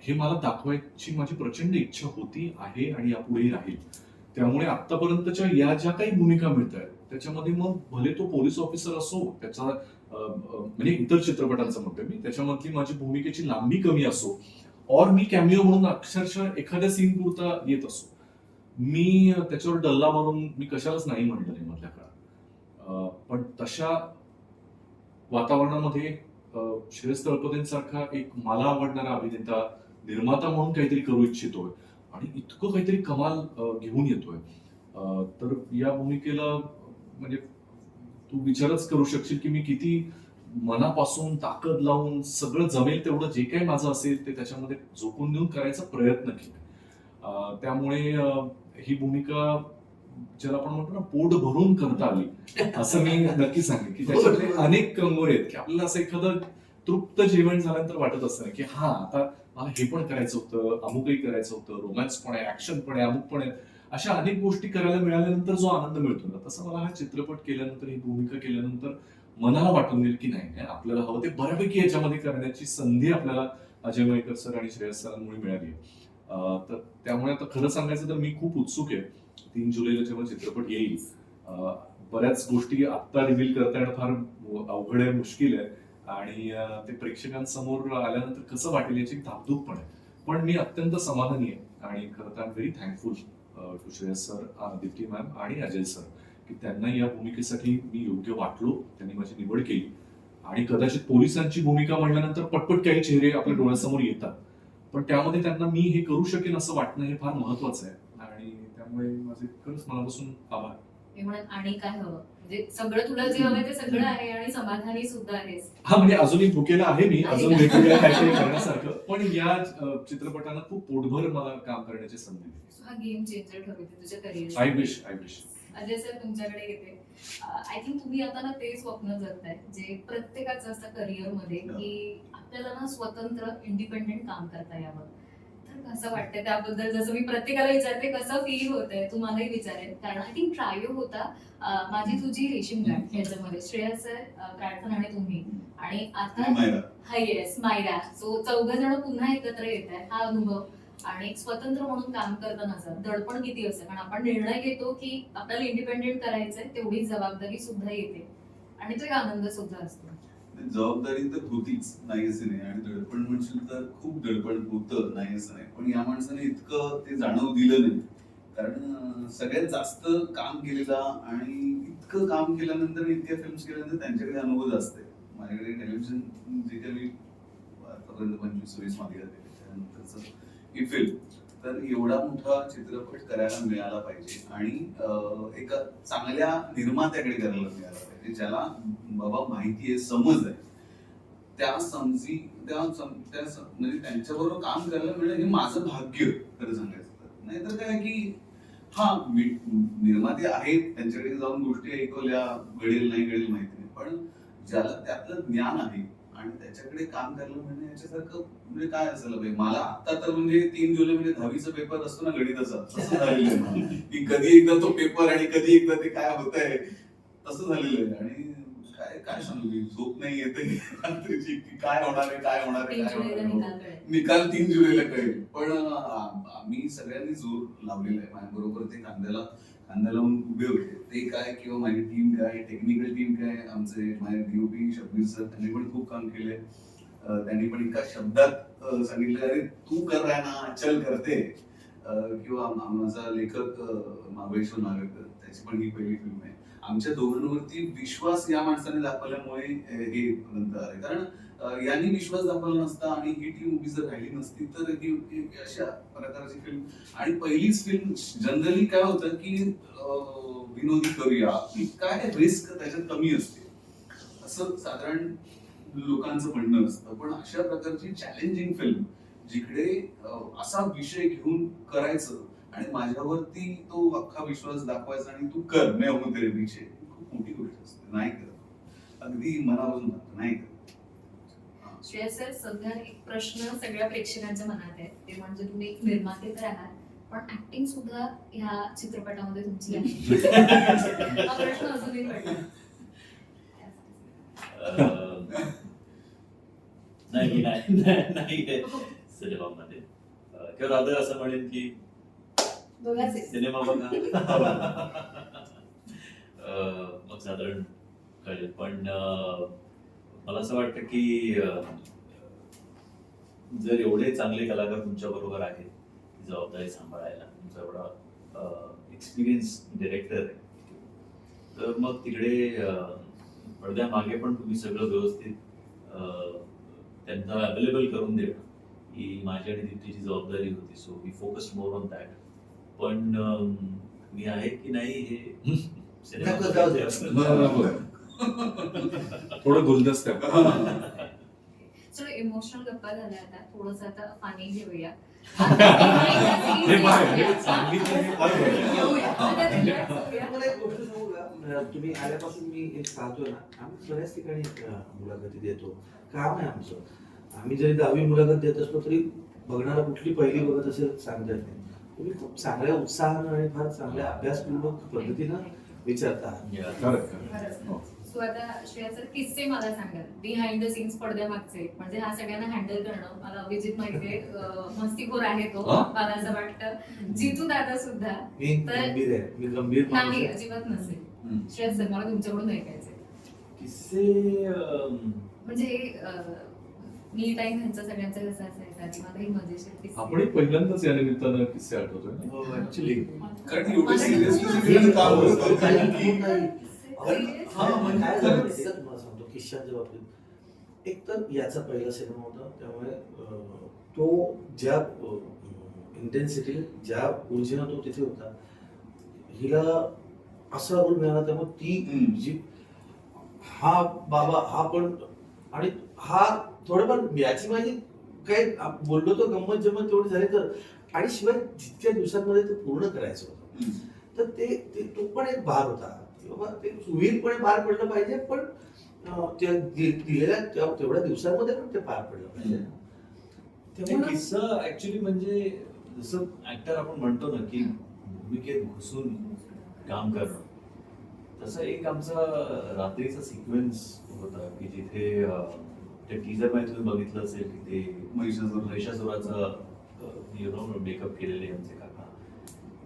हे मला दाखवायची माझी प्रचंड इच्छा होती, आहे आणि यापुढेही राहील. त्यामुळे आतापर्यंतच्या या ज्या काही भूमिका मिळत आहेत त्याच्यामध्ये मग भले तो पोलीस ऑफिसर असो, त्याचा म्हणजे इतर चित्रपटांचा म्हणतोय मी, त्याच्यामधली माझी भूमिकेची लांबी कमी असो, और मी कॅमिओ म्हणून अक्षरशः एखाद्या सीन पुरता येत असो, मी त्याच्यावर डल्ला मारून मी कशालाच नाही म्हणलं नाही मधल्या काळात. पण तशा वातावरणामध्ये श्रेयस तळपदेंसारखा एक मला आवडणारा अभिनेता, निर्माता म्हणून काहीतरी करू इच्छितोय आणि इतकं काहीतरी कमाल घेऊन येतोय, तर या भूमिकेला म्हणजे तू विचारच करू शकशील की मी किती मनापासून ताकद लावून सगळं जमेल तेवढं जे काही माझं असेल ते त्याच्यामध्ये झोकून देऊन करायचा प्रयत्न केला. त्यामुळे ही भूमिका ज्याला आपण म्हणतो ना पोट भरून करता आली असं मी नक्की सांगेन की त्याच्यामध्ये अनेक कंगोरे आहेत की आपल्याला असं एखादं तृप्त जेवण झाल्यानंतर वाटत असतं की हा आता मला हे पण करायचं होतं, अमुकही करायचं होतं, रोमॅन्स पण आहे, ऍक्शन पण आहे, अमुक पण आहे, अशा अनेक गोष्टी करायला मिळाल्यानंतर जो आनंद मिळतो ना, तसं मला हा चित्रपट केल्यानंतर, ही भूमिका केल्यानंतर मनाला वाटून गेलं की नाही आपल्याला हवं ते बऱ्यापैकी याच्यामध्ये करण्याची संधी आपल्याला अजय मयेकर सर आणि श्रेयस सरांमुळे मिळाली. तर त्यामुळे आता खरं सांगायचं तर मी खूप उत्सुक आहे 3 जुलैला जेव्हा चित्रपट येईल. बऱ्याच गोष्टी आत्ता रिव्हील करता येणं फार अवघड आहे, मुश्किल आहे आणि ते प्रेक्षकांसमोर आल्यानंतर कसं वाटेल याची धाकधूक पण आहे. पण मी अत्यंत समाधानी आहे आणि खरं तर I am very thankful to Shreyas sir, Deepti ma'am आणि अजय सर की त्यांना या भूमिकेसाठी मी योग्य वाटलो, त्यांनी माझी निवड केली. आणि कदाचित पोलिसांची भूमिका म्हणल्यानंतर पटपट काही चेहरे आपल्या डोळ्यासमोर येतात, पण त्यामध्ये त्यांना मी हे करू शकेन असं वाटणं हे फार महत्वाचं आहे आणि त्यामुळे माझे खरंच मनापासून आभार. मी म्हणत आणि काय हवं म्हणजे सगळं तुला जे हवंय ते सगळं आहे आणि समाधानी सुद्धा आहेस. हा म्हणजे अजूनही भुकेला आहे मी, अजून वेगवेगळ्या काय काही करण्यासारखं, पण या चित्रपटानं खूप पोटभर मला काम करण्याची संधी दिली. हा गेम चेंजर ठरवते तुझ्या career. I wish. Ajay sir तुमच्याकडे येते. आय थिंक तुम्ही आता ना ते स्वप्न जगताय जे प्रत्येकाचं असतं करिअर मध्ये की आपल्याला ना स्वतंत्र इंडिपेंडेंट काम करता यावं. तर कसं वाटतंय त्याबद्दल? जसं मी प्रत्येकाला विचारते कसं फील होतंय, तुम्हालाही विचारेल कारण आय थिंक ट्रायो होता माझी तुझी रेशीम गाठ याच्यामध्ये श्रेयस सर, प्रार्थना आणि तुम्ही आणि आता हा येस मायरा. सो 4 जण पुन्हा एकत्र येत आहे. हा अनुभव आणि स्वतंत्र म्हणून काम करतानाचा दडपण किती असतं, कारण आपण निर्णय घेतो की आपल्याला इंडिपेंडेंट करायचंय, तेवढी जबाबदारी सुद्धा येते आणि तो एक आनंद सुद्धा असतो. जबाबदारी तर होतीच, नाही असं नाही, आणि दडपण म्हणशील तर खूप दडपण होतं, नाही असं नाही, पण या माणसाने इतकं ते जाणव दिलं नाही, कारण सगळ्यात जास्त काम केलेला आणि इतकं काम केल्यानंतर इतक्या फिल्म्स केल्यानंतर त्यांच्याकडे अनुभव जास्त आहे. माझ्याकडे टेलिव्हिजन जे काही मी आतापर्यंत 25-26 मालिका केली, त्यानंतरच ही फिल्म, तर एवढा मोठा चित्रपट करायला मिळाला पाहिजे आणि एका चांगल्या निर्मात्याकडे करायला मिळाला पाहिजे ज्याला बाबा माहिती आहे, समज आहे, त्या समजी म्हणजे त्यांच्याबरोबर काम करायला मिळणं हे माझं भाग्य खरं सांगायचं तर. नाहीतर काय की हा निर्माते आहेत, त्यांच्याकडे जाऊन गोष्टी ऐकवल्या, घडेल नाही घडेल माहिती नाही, पण ज्याला त्यातलं ज्ञान आहे आणि त्याच्याकडे काम करायला मिळणं याच्यासारखं म्हणजे काय असेल पाहिजे. मला आता तर म्हणजे 3 जुलै म्हणजे 10वीचा पेपर असतो ना गणिताचा, तसं झालेलं आहे की कधी एकदा तो पेपर आणि कधी एकदा ते काय होत आहे तसं झालेलं आहे. आणि काय काय सांगू मी, झोप नाही येते रात्रीची की काय होणार आहे, काय होणार आहे, 3 काय होणार जुलैला आहे. निकाल निकाल 3 जुलैला कळेल, पण आम्ही सगळ्यांनी जोर लावलेला आहे. माझ्याबरोबर ते खांद्याला लावून उभे होते, ते काय किंवा माझी टीम काय, टेक्निकल टीम काय, आमचे माझे डीओपी शब्बीर सर त्यांनी पण खूप काम केले. त्यांनी पण एका शब्दात सांगितलं, अरे तू कर रहा ना, चल करते. किंवा माझा लेखक महाबळेश्वर नागरकर, त्याची पण ही पहिली फिल्म आहे. आमच्या दोघांवरती विश्वास या माणसाने दाखवल्यामुळे हे नंतर आले, कारण यांनी विश्वास दाखवला नसता आणि ही टीम उभी जर राहिली नसती तर ही अशा प्रकारची फिल्म. आणि पहिलीच फिल्म जनरली काय होतं की विनोदी करूया की काय रिस्क त्याच्यात कमी असते असं साधारण लोकांचं म्हणणं असतं. पण अशा प्रकारची चॅलेंजिंग फिल्म जिकडे असा विषय घेऊन करायचं आणि माझ्यावरती तो अख्खा विश्वास दाखवायचा आणि तू कर नाही होऊ तेरे पीछे, खूप मोठी गोष्ट असते. नाही करत, अगदी मनापासून नाही करत. श्रेयस सर, सध्या एक प्रश्न सगळ्या प्रेक्षकांच्या मनात आहे, ते म्हणजे तुम्ही एक निर्माते तर आहात पण ऍक्टिंग सुद्धा ह्या चित्रपटामध्ये तुमची आहे. हा प्रश्न अजूनही पडला. नाही सिनेमामध्ये किंवा रादर असं म्हणेन की दोघांचे. सिनेमा बघा मग साधारण कळेल. पण मला असं वाटतं की जर एवढे चांगले कलाकार तुमच्या बरोबर आहेत ती जबाबदारी सांभाळायला, तुमचा एवढा एक्सपिरियन्स डिरेक्टर आहे, तर मग तिकडे पडद्यामागे पण तुम्ही सगळं व्यवस्थित त्यांना अवेलेबल करून देणं ही माझी आणि दीप्तीची जबाबदारी होती. So we focus more on that. पण मी आहे की नाही हे थोडं गुलदस्त आहे. चलो इमोशनल गप्पा झाल्या आता, थोडंसं आता पाणी घेऊया. हे बाहेर, हे सांगितलं हे फार बरं. मला एक गोष्ट सांगू का? तुम्ही आल्यापासून मी एक पाहतोय ना, आम्ही बऱ्याच ठिकाणी मुलाखती देतो. काम आहे आमचं. आम्ही जरी 10वी मुलाखत देत असलो तरी बघणारा कुठली पहिली बघत असेल सांगता येत नाही. तुम्ही खूप चांगल्या उत्साहानं आणि फार चांगल्या अभ्यासपूर्वक पद्धतीनं विचारता. सो आता श्रेया सर, किस्से मला सांगा बिहाइंड द सीन्स, पडद्यामागचे, म्हणजे हा सगळ्यांना हँडल करणं. मला अभिजित माहितीये मस्तीखोर आहे तो, मला असं वाटतं. जितू दादा सुद्धा मी गंभीर आहे, मी गंभीर माणूस नाही, आहे. अजिबात नसेल. श्रेया सर, मला तुमच्याकडून ऐकायचंय किस्से म्हणजे मी टाइम ह्यांचा सगळ्यांचा कसा असायचा किंवा काही मजेशीर किस्से. आपण पहिल्यांदाच या निमित्तानं किस्से आठवतोय ना. हो ऍक्च्युली कारण एवढे सिरियसली काम होतं हा, म्हणजे काय झालं माहिती का तुम्हाला सांगतो किस्साच्या बाबतीत. एक तर याचा पहिला सिनेमा होता, त्यामुळे तो ज्या इंटेन्सिटी, ज्या ऊर्जेनं तो तिथे होता, हिला असा रोल मिळाला. त्यामुळे ती जी हा बाबा हा पण, आणि हा थोडंफार याची माझी काय बोललो तो गंमत जमत तेवढी झाली तर, आणि शिवाय जितक्या दिवसांमध्ये ते पूर्ण करायचं होतं, तर ते तो पण एक भार होता की बाबा ते सुविरपणे पार पडलं पाहिजे, पण त्या दिलेल्या तेवढ्या दिवसांमध्ये पण ते पार पडलं पाहिजे. त्यामुळे किस्सा ऍक्च्युली म्हणजे जसं ऍक्टर आपण म्हणतो ना की भूमिकेत घुसून काम करणं, तसा एक आमचा रात्रीचा सिक्वेन्स होता की जिथे ते टीजर मध्ये तुम्ही बघितलं असेल की ते महिषासुराचा मेकअप केलेले आमचे काका,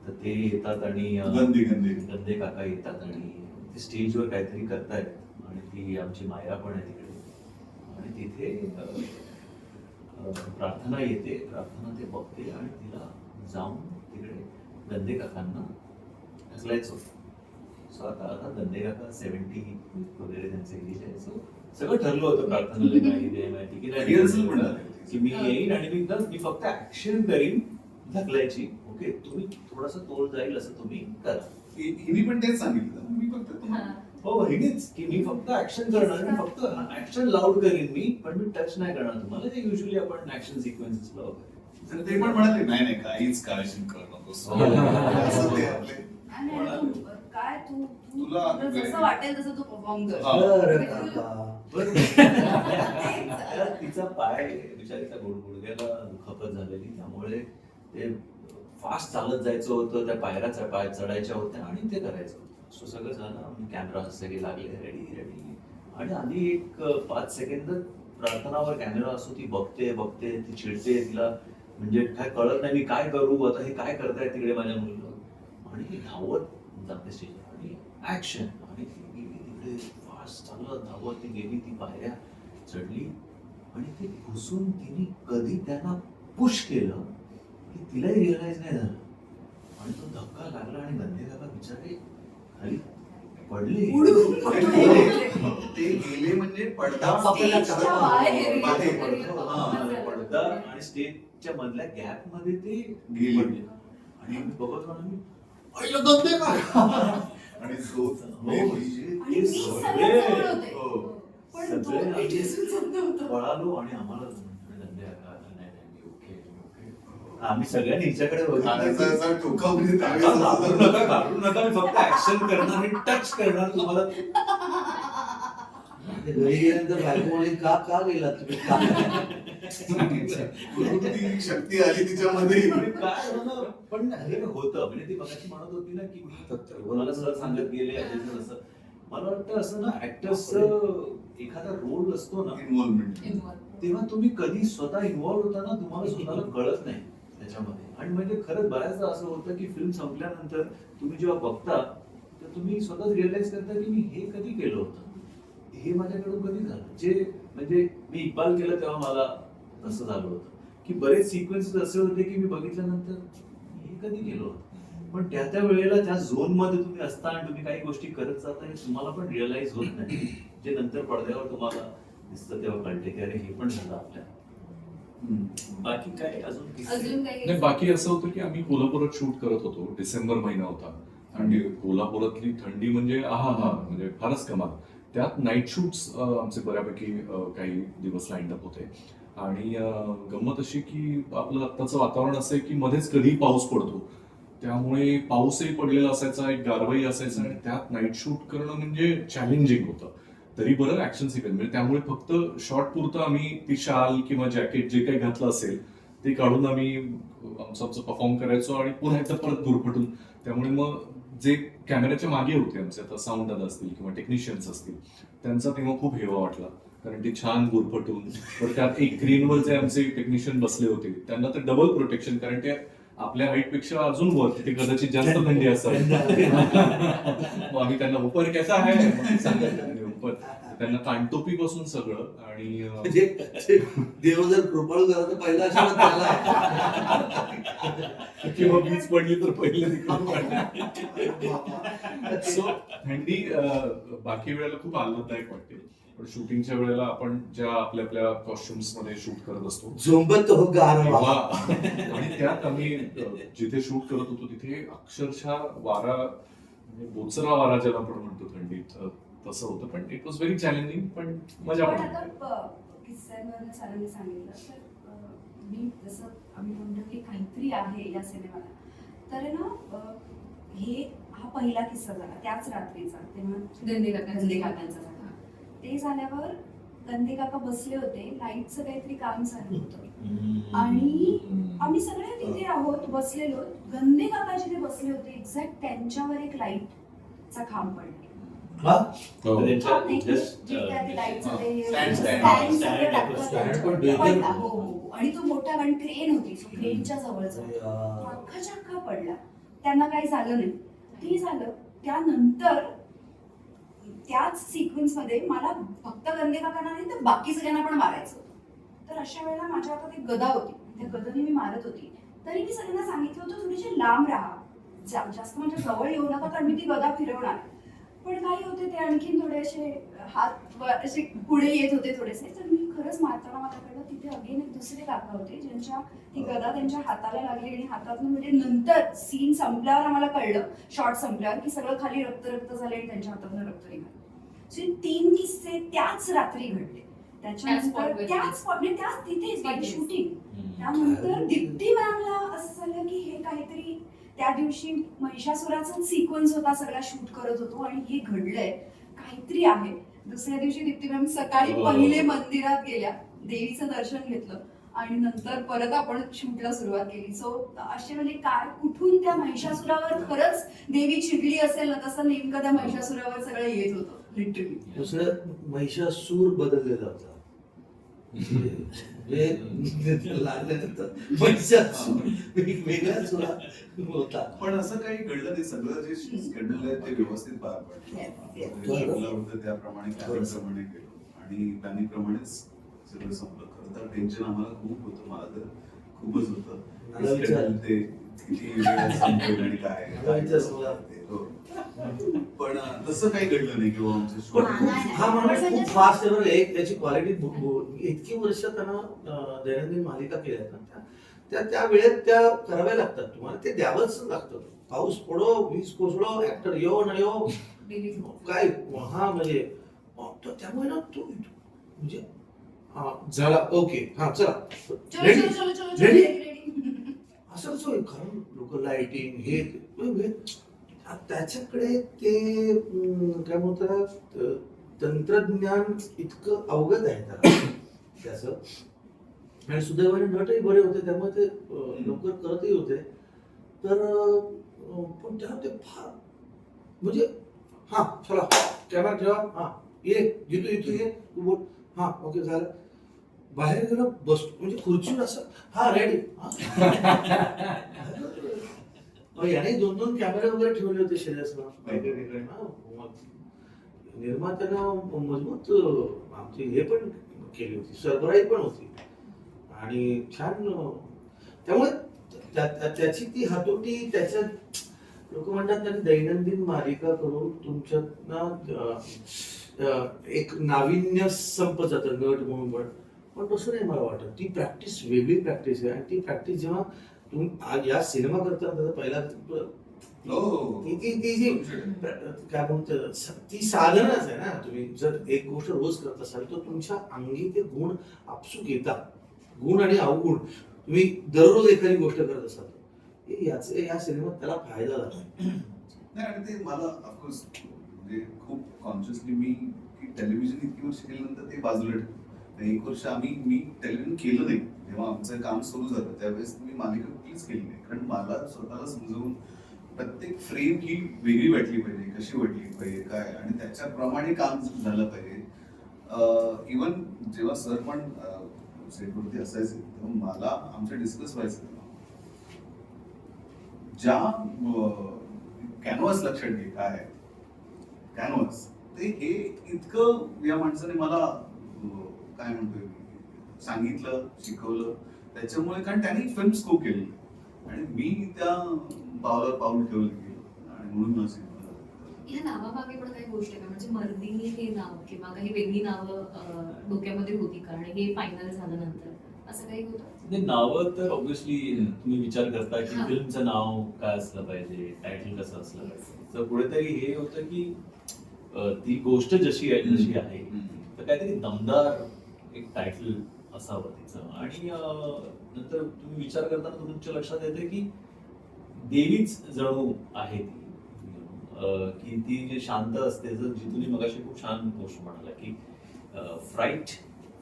तर ते येतात आणि गंदे काका येतात आणि ते स्टेजवर काहीतरी करतायत आणि ती आमची मायरा पण आहे तिकडे, आणि तिथे प्रार्थना येते. प्रार्थना ते बघते आणि तिला जाऊन तिकडे गंदे काकांना ढकलायचं होतं. सो आता गंदे काका 70 वगैरे त्यांचे गेले आहे. सो सगळं ठरलं होतं प्रार्थनेला माहिती की नाही की मी येईन आणि मी फक्त ऍक्शन करीन ढकलायची. ओके, तुम्ही थोडासा तोल जाईल असं तुम्ही करा. हिने पण तेच सांगितलं, मी फक्त तुम्हाला हो हिनेच की मी फक्त ऍक्शन करणार, मी फक्त ऍक्शन लाऊड करीन मी, पण मी टच नाही करणार तुम्हाला, जे युजली आपण ऍक्शन सिक्वेन्सेस वगैरे. ते पण म्हणाले नाही नाही काहीच काळजी करू नकोस. असं ते आपले काय तू तुला जसं वाटेल तसं तू परफॉर्म कर. तिचा पाय बिचारीचा गुडघ्याला दुखापत झालेली, त्यामुळे ते फास्ट चालत जायचं होतं, त्या पायऱ्या चढायच्या होत्या आणि ते करायचं होतं. सो सगळं झालं, कॅमेरा सगळे लागले रेडी, आणि आधी एक 5 सेकंद प्रार्थनावर कॅमेरा असतो, ती बघते ती चिडते, तिला म्हणजे काय कळत नाही मी काय करू आता, हे काय करताय तिकडे माझ्या मुलीला, आणि धावत जाते स्टेजवर आणि ऍक्शन, आणि तिकडे फास्ट चालत धावत ती गेली, ती पायऱ्या चढली आणि ते घुसून तिने कधी त्यांना पुश केलं की तिलाही रिअलाइज नाही झालं, आणि तो धक्का लागला आणि गंदे काका बिचारे खाली पडले उडून पडले. ते गेले म्हणजे पडदा स्टेजच्या बाहेर. बाहेर. हा, पडदा आणि स्टेजच्या मधल्या गॅप मध्ये ते गेले. पडले आणि आम्ही बघत राहिलो, आम्ही, "अय्यो, गंदे का?" आणि जो हो, म्हणजे आणि ते मी सगळे, सगळ्यात जवळ होते. हो. पण सगळे दोन आम्ही मिनिटं सुचत नव्हतं. पळालो आणि आम्हाला गंदे का? नाही, नाही, ओके, ओके. आम्ही सगळ्यांनी हिच्याकडे हाताचा बघितलं. असा टोका म्हणजे आता घाबरू नका, घाबरू नका, मी फक्त ऍक्शन करणार आणि टच करणार तुम्हाला. ते घरी गेल्यानंतर बायको म्हणे का का गेला तुम्ही का ती शक्ती आली तिच्यामध्ये. आणि काय झालं? पण हे होतं म्हणजे ती मगाशी म्हणत होती ना की मला सर सांगत गेले असं असं. मला वाटतं असं ना ऍक्टर्सचं एखादा रोल असतो ना इन्व्हॉल्वमेंट. तेव्हा तुम्ही कधी स्वतः इन्व्हॉल्व होता ना तुम्हाला स्वतःला कळत नाही त्याच्यामध्ये. आणि म्हणजे खरंच बऱ्याचदा असं होतं की फिल्म संपल्यानंतर तुम्ही जेव्हा बघता तर तुम्ही स्वतःच रिअलाइज करता की मी हे कधी केलं होतं, हे माझ्याकडून कधी झालं. जे म्हणजे मी इक्बाल केलं तेव्हा मला तसं झालं होतं की बरेच सिक्वेन्सेस असे होते की मी बघितल्यानंतर हे कधी केलं होतं. पण त्या त्या वेळेला त्या झोन मध्ये तुम्ही असता आणि तुम्ही काही गोष्टी करत जाता हे तुम्हाला पण रिअलाइज होत नाही. जे नंतर पडद्यावर तुम्हाला दिसतं तेव्हा कळते की अरे हे पण झालं आपल्या. बाकी काय अजून किस्से? अजून काही नाही, बाकी असं होतं की आम्ही कोल्हापुरात शूट करत होतो. डिसेंबर महिना होता आणि कोल्हापुरातली थंडी म्हणजे आहा म्हणजे फारच कमाल. त्यात नाईट शूट्स आमचे बऱ्यापैकी काही दिवस लाईन अप होते आणि गंमत अशी की आपलं आत्ताचं वातावरण असं आहे की मध्येच कधी पाऊस पडतो, त्यामुळे पाऊसही पडलेला असायचा, एक गारवाही असायचा आणि त्यात नाईट शूट करणं म्हणजे चॅलेंजिंग होतं. तरी बरं ऍक्शन सिक्वेन्स म्हणजे त्यामुळे फक्त शॉर्ट पुरतं आम्ही ती शाल किंवा जॅकेट जे काही घातलं असेल ते काढून आम्ही आमचं परफॉर्म करायचो आणि पुन्हा एकदा परत गुरफटून. त्यामुळे मग जे कॅमेऱ्याच्या मागे होते आमचे, आता साऊंड दादा असतील किंवा टेक्निशियन्स असतील, त्यांचा तेव्हा खूप हेवा वाटला कारण ते छान गुरफटून. तर त्यात एक ग्रीनवर जे आमचे टेक्निशियन बसले होते त्यांना तर डबल प्रोटेक्शन कारण ते आपल्या हाईट पेक्षा अजून वर, तिथे कदाचित जास्त थंडी असेल. मग आम्ही त्यांना ऊपर कैसा आहे मग सांगायचं ऊपर, त्यांना कानटोपी पासून सगळं. आणि म्हणजे देव जर कृपाळू झाला तर पहिला आशीर्वाद त्याला किंवा वीज पडली तर पहिले सो थंडी बाकी वेळेला खूप आल्हाददायक वाटते. पण शूटिंगच्या वेळेला आपण ज्या आपल्या आपल्या कॉस्ट्युम्स मध्ये शूट करत असतो झोंबत हो गारवा. आणि त्यात आम्ही जिथे शूट करत होतो तिथे अक्षरशः वारा म्हणजे बोचरा वारा ज्याला आपण म्हणतो थंडीत, तसं होतं. पण इट वॉज व्हेरी चॅलेंजिंग पण मजा पण वाटली. आता किस्स्यांवरनं सरांनी सांगितलं तर मी जसं आम्ही म्हणतो की काहीतरी आहे या सिनेमाला, तर आहे ना हा पहिला किस्सा झाला त्याच रात्रीचा, तेव्हा गंदे गंदे काकांचा झाला. ते झाल्यावर गंदे काका बसले होते, लाईटचं काहीतरी काम चालू होतं आणि आम्ही सगळे तिथे आहोत बसलेलो. गंदे काका जिथे बसले होते एक्झॅक्ट त्यांच्यावर एक लाईटचा खांब पडला. हो. खांब नाही, जे काय ते लाईटचं ते Stand, stand सगळं stand टाकलं पण पडला. danger. हो हो. आणि तो मोठा कारण क्रेन होती, सो क्रेनच्या जवळचा अख्खाच्या अख्खा पडला. त्यांना काही झालं नाही. ते झालं त्यानंतर त्याच सिक्वेन्स मध्ये मला फक्त गंदे काकांना नाही तर बाकी सगळ्यांना पण मारायचं होतं. तर अशा वेळेला माझ्या हातात एक गदा होती, त्या गदाने मी मारत होती. तरी मी सगळ्यांना सांगितलं होतं थोडेसे लांब राहा, जास्त माझ्या जवळ येऊ नका कारण मी ती गदा फिरवणार. पण काही होते ते आणखीन थोडेसे हात असे पुढे येत होते थोडेसे. तर मी खरंच मारताना मला कळलं तिथे अगेन एक दुसरे काका होते ज्यांच्या ती गदा त्यांच्या हाताला लागली आणि हातातून म्हणजे नंतर सीन संपल्यावर आम्हाला कळलं, शॉर्ट संपल्यावर, की सगळं खाली रक्त रक्त झाले आणि त्यांच्या हातातून रक्त निघालं. सो 3 किस्से त्याच रात्री घडले. त्याच्यानंतर त्याच स्पॉटने त्याच तिथेच शूटिंग. त्यानंतर दीप्ती मॅमला असं झालं की हे काहीतरी त्या दिवशी महिषासुराचाच सिक्वेन्स होता, सगळा शूट करत होतो आणि हे घडलंय काहीतरी आहे. दुसऱ्या दिवशी दीप्ती मॅम सकाळी पहिले मंदिरात गेल्या, देवीचं दर्शन घेतलं आणि नंतर परत आपण शूटला सुरुवात केली. सो असे म्हणजे काय कुठून त्या महिषासुरावर खरंच देवी चिडली असेल ना, तसं नेमकं त्या महिषासुरावर सगळं येत होतं लिटरली. दुसरं महिषासूर बदललेला होता. लागल्यानंतर महिषासूर वेगळा सुरा होता. पण असं काही घडलं नाही. सगळं जे शेड्यूल आहे ते व्यवस्थित पार Yes, yes. पडलं होतं त्याप्रमाणे प्लॅनिंगप्रमाणे केलं आणि प्लॅनिंगप्रमाणेच सगळं संपलं. खरं तर टेन्शन आम्हाला खूप होतं, मला तर खूपच मला विचार. होतं. ते किती वेळ संपेल आणि काय माहिती असतं मला. हो. पण तसं काही घडलं नाही किंवा आमचं पण शूटिंग हा माणूस खूप फास्ट आहे बरं. एक त्याची क्वालिटी इतकी वर्ष त्यांना दैनंदिन मालिका केल्या आहेत ना, त्या वेळेत त्या कराव्या लागतात. तुम्हाला ते द्यावंच लागतं. पाऊस पडो, वीज कोसळो, ऍक्टर येऊ न येऊ, काय हा म्हणजे तर त्यामुळे ना तो म्हणजे झाला ओके हा चला रेडी रेडी असं कसं होईल. कारण लोक लाइटिंग हे त्याच्याकडे ते काय म्हणतात तंत्रज्ञान इतकं अवगत आहे त्याला त्याचं. आणि सुदैवाने नटही बरे होते त्यामुळे ते लवकर करतही होते. तर पण त्याला ते फार म्हणजे हा चला कॅमेरा ठेवा हा ये घेतो इथं ये तू बोल हा ओके झालं. बाहेर गेलो बस म्हणजे खुर्चीवर असं हा रेडी याने 2-2 कॅमेरे वगैरे ठेवले होते शरीरासमोर वेगवेगळे. निर्मात्यानं मजबूत आमची हे पण केली होती, सरबराई पण होती आणि छान. त्यामुळे त्याची ती हातोटी त्याच्या लोक म्हणतात त्यांनी दैनंदिन मालिका करून तुमच्यात एक नाविन्य संपत जातं नट म्हणून. पण तसं नाही मला वाटत. ती प्रॅक्टिस वेगळी प्रॅक्टिस आहे आणि ती प्रॅक्टिस जेव्हा तुम्ही आज या सिनेमा करता त्याचा पहिला ती जी काय म्हणतात ती साधनच आहे ना. तुम्ही जर एक गोष्ट रोज करत असाल तर तुमच्या अंगी ते गुण आपसूक येतात. गुण आणि अवगुण तुम्ही दररोज एखादी गोष्ट करत असाल या सिनेमात त्याला फायदा झाला नाही. आणि ते मला ऑफकोर्स म्हणजे खूप कॉन्शियसली मी की टेलिव्हिजन इतकी वर्ष केल्यानंतर ते बाजूला ठेवलं. 1 वर्ष मी टेलिव्हिजन केलं नाही. जेव्हा आमचं काम सुरू झालं त्यावेळेस मी मालिका कुठलीच केली नाही. कारण मला स्वतःला समजवून प्रत्येक फ्रेम ही वेगळी वाटली पाहिजे, कशी वाटली पाहिजे काय, आणि त्याच्याप्रमाणे काम झालं पाहिजे. इवन जेव्हा सर पण सेटवरती असायचे तेव्हा मला आमचं डिस्कस व्हायचं ज्या कॅनव्हास लक्षात घे काय कॅनव्हास ते हे इतकं या माणसाने मला काय म्हणतोय सांगितलं शिकवलं त्याच्यामुळे. कारण त्यांनी फिल्म स्कोप केली आणि मी त्या पावलावर पाऊल ठेवलं गेलो आणि म्हणून या नावामागे पण काही गोष्ट आहे का? म्हणजे मर्दिनी हे नाव किंवा काही वेगळी नावं डोक्यामध्ये होती का आणि हे फायनल झाल्यानंतर असं काही होतं? नाही, नावं तर ऑब्व्हियसली तुम्ही विचार करता की हा. फिल्मचं नाव काय असलं पाहिजे, टायटल कसं असलं पाहिजे. तर कुठेतरी हे होतं की ती गोष्ट जशी आहे तर काहीतरी दमदार एक टायटल असावं तिचं. आणि नंतर तुम्ही विचार करताना तुमच्या लक्षात येते की देवीच जणू आहे ती, की ती जे शांत असते. जर जिथून मगाशी खूप छान गोष्ट म्हणाला की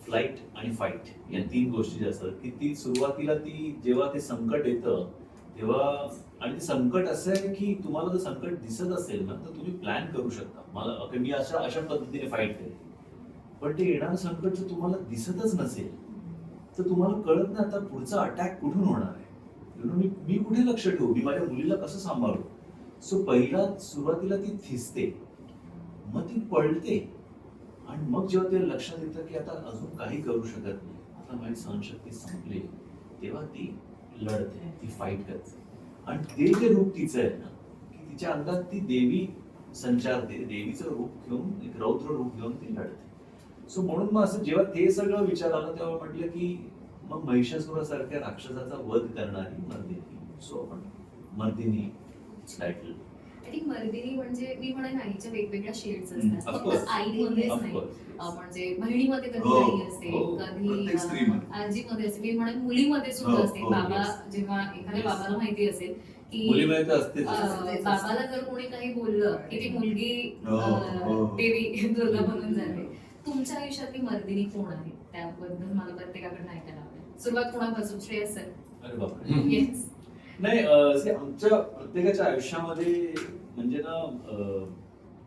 फ्लाईट आणि फाईट या 3 गोष्टी ज्या असतात की ती सुरुवातीला ती जेव्हा ते संकट येतं तेव्हा, आणि ते संकट असं आहे की तुम्हाला जर संकट दिसत असेल ना तर तुम्ही प्लॅन करू शकता. मला मी अशा पद्धतीने फाईट केली. पण ते येणारं संकट जर तुम्हाला दिसतच नसेल तर तुम्हाला कळत नाही आता पुढचा अटॅक कुठून होणार आहे. मी कुठे लक्ष ठेवू, मी माझ्या मुलीला कसं सांभाळू. सो पहिला सुरुवातीला ती थिसते, मग ती पळते, आणि मग जेव्हा ते लक्षात येतं की आता अजून काही करू शकत नाही, आता माझी सहनशक्ती संपली, तेव्हा ती लढते, ती फाईट करते. आणि ते जे रूप तिचं आहे ना की तिच्या अंगात ती देवी संचारते, देवीचं रूप घेऊन एक रौद्र रूप घेऊन ती लढते. सो म्हणून मग असं जेव्हा ते सगळं विचार आला तेव्हा म्हटलं की मग महिषासुरासारख्या राक्षसाचा वध करणारी मर्दिनी. सो आपण Mardini title. I think Mardini म्हणजे मी म्हणेन आईच्या वेगवेगळ्या शेड्स Of असतात. course. फक्त आईमध्येच Of नाही, course. म्हणजे बहिणीमध्ये कधी हो, आई असते, हो. कधी प्रत्येक स्त्रीमध्ये. आजीमध्ये असते, मी म्हणेन मुलीमध्ये सुद्धा हो, असते. हो, बाबा yes. जेव्हा एखाद्या Yes. बाबाला माहिती असेल की मुलीमध्ये तर असतेच. बाबाला जर कोणी काही बोललं की ती मुलगी हो, हो. देवी दुर्गा बनून जाते. तुमच्या आयुष्यातली मर्दिनी कोण आहे त्याबद्दल मला प्रत्येकाकडनं ऐकायला आवडेल. सुरुवात कोणापासून? श्रेयस सर. अरे बापरे. येस. नाही, आमच्या प्रत्येकाच्या आयुष्यामध्ये म्हणजे ना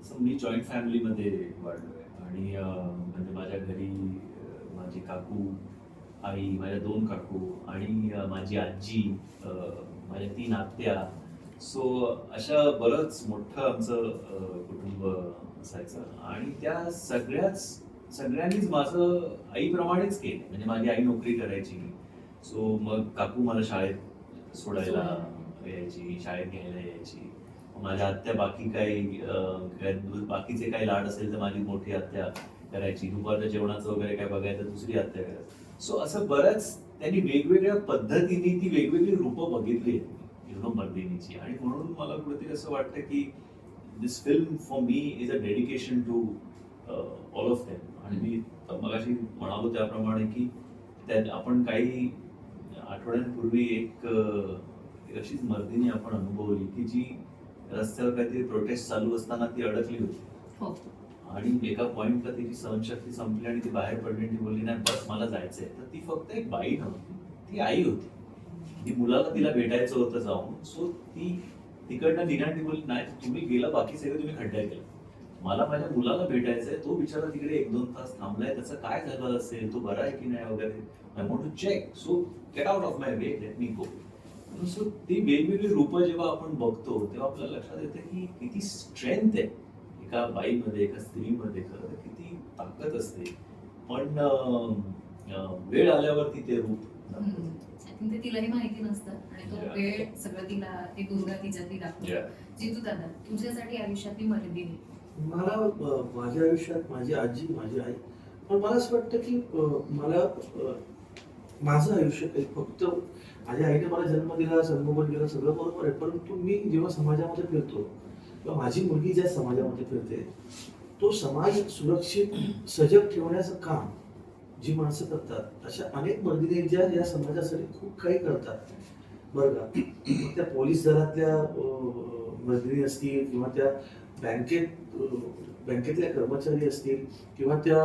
असं मी जॉईंट फॅमिलीमध्ये वाढलोय आणि म्हणजे माझ्या घरी माझी काकू, आई, माझ्या 2 काकू आणि माझी आजी, माझ्या 3 आत्या. सो अशा बरंच मोठं आमचं कुटुंब असायचं. आणि त्या सगळ्यांनीच माझं आईप्रमाणेच केलं. म्हणजे माझी आई नोकरी करायची, सो मग काकू मला शाळेत सोडायला यायची, शाळेत घ्यायला यायची. माझ्या आत्या बाकी बाकीचे काही लाड असेल तर माझी मोठी आत्या करायची. दुपारच्या जेवणाचं वगैरे काय बघायचं दुसरी आत्या करायची. सो असं बऱ्याच त्यांनी वेगवेगळ्या पद्धतीने ती वेगवेगळी रूपं बघितली आहेत मर्दिनीची. आणि म्हणून मला कुठेतरी असं वाटतं की this film for me is a dedication to all of them. आणि मी मगाशी म्हणालो त्याप्रमाणे की त्यात आपण काही आठवड्यांपूर्वी एक अशीच मर्दिनी आपण अनुभवली की जी रस्त्यावर काहीतरी प्रोटेस्ट चालू असताना ती अडकली होती. हो. आणि एका पॉइंटला तिची सहनशक्ती संपली आणि ती बाहेर पडली आणि ती बोलली नाही बस मला जायचंय. तर ती फक्त एक बाई नव्हती, ती आई होती. ती मुलाला तिला भेटायचं होतं जाऊन. सो ती तिकडनं निघाली. ती बोलली नाही तुम्ही गेला बाकी सगळं तुम्ही खड्ड्यात गेला, मला माझ्या मुलाला भेटायचंय. तो बिचारा तिकडे 1-2 तास थांबलाय, त्याचं काय झालं असेल, तो बरा आहे की नाही वगैरे. I want to check, so get out of my way, let me go. So ती वेगवेगळी रूपं जेव्हा आपण बघतो तेव्हा आपल्याला लक्षात येतं की किती स्ट्रेंथ आहे एका बाईमध्ये, एका स्त्रीमध्ये. खरं तर किती ताकद असते. पण वेळ आल्यावरती ते रूप आय थिंक ते तिलाही माहिती नसतं आणि तो Yeah. वेळ सगळं तिला ती दुर्गा तिच्यातली दाखवते. Yeah. जितू दादा, तुझ्यासाठी आयुष्यातली मर्दिनी मला माझ्या आयुष्यात माझी आजी, माझी आई. पण मला असं वाटतं की मला माझं आयुष्य काही फक्त माझ्या आईने मला जन्म दिला, संगोपन केलं, सगळं बरोबर आहे. परंतु मी जेव्हा समाजामध्ये फिरतो किंवा माझी मुलगी ज्या समाजामध्ये फिरते, तो समाज सुरक्षित सजग ठेवण्याचं काम जी माणसं करतात, अशा अनेक मर्दिनी ज्या या समाजासाठी खूप काही करतात बरं का. मग त्या पोलीस दलातल्या मर्दिनी असतील किंवा त्या बँकेतल्या कर्मचारी असतील किंवा त्या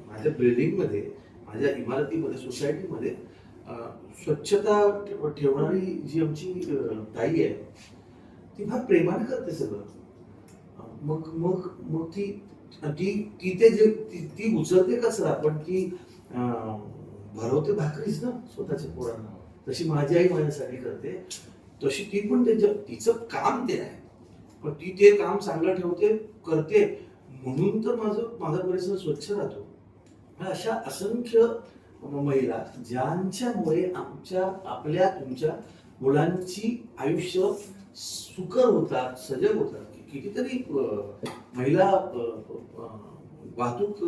माझ्या बिल्डिंगमध्ये, माझ्या इमारतीमध्ये, सोसायटीमध्ये स्वच्छता ठेवणारी जी आमची ताई आहे ती फार प्रेमाने करते सगळं. मग मग मग ती ती ती ते जे ती उचलते कसं आपण की भरवते भाकरीच ना स्वतःच्या पोरांना. तशी माझी आई माझ्यासाठी करते, तशी ती पण तिचं काम ते आहे. पण ती ते काम चांगलं ठेवते, करते, म्हणून तर माझा परिसर स्वच्छ राहतो. अशा असंख्य महिला ज्यांच्यामुळे आपल्या तुमच्या मुलांची आयुष्य सुकर होतात, सजग होतात. कितीतरी महिला वाहतूक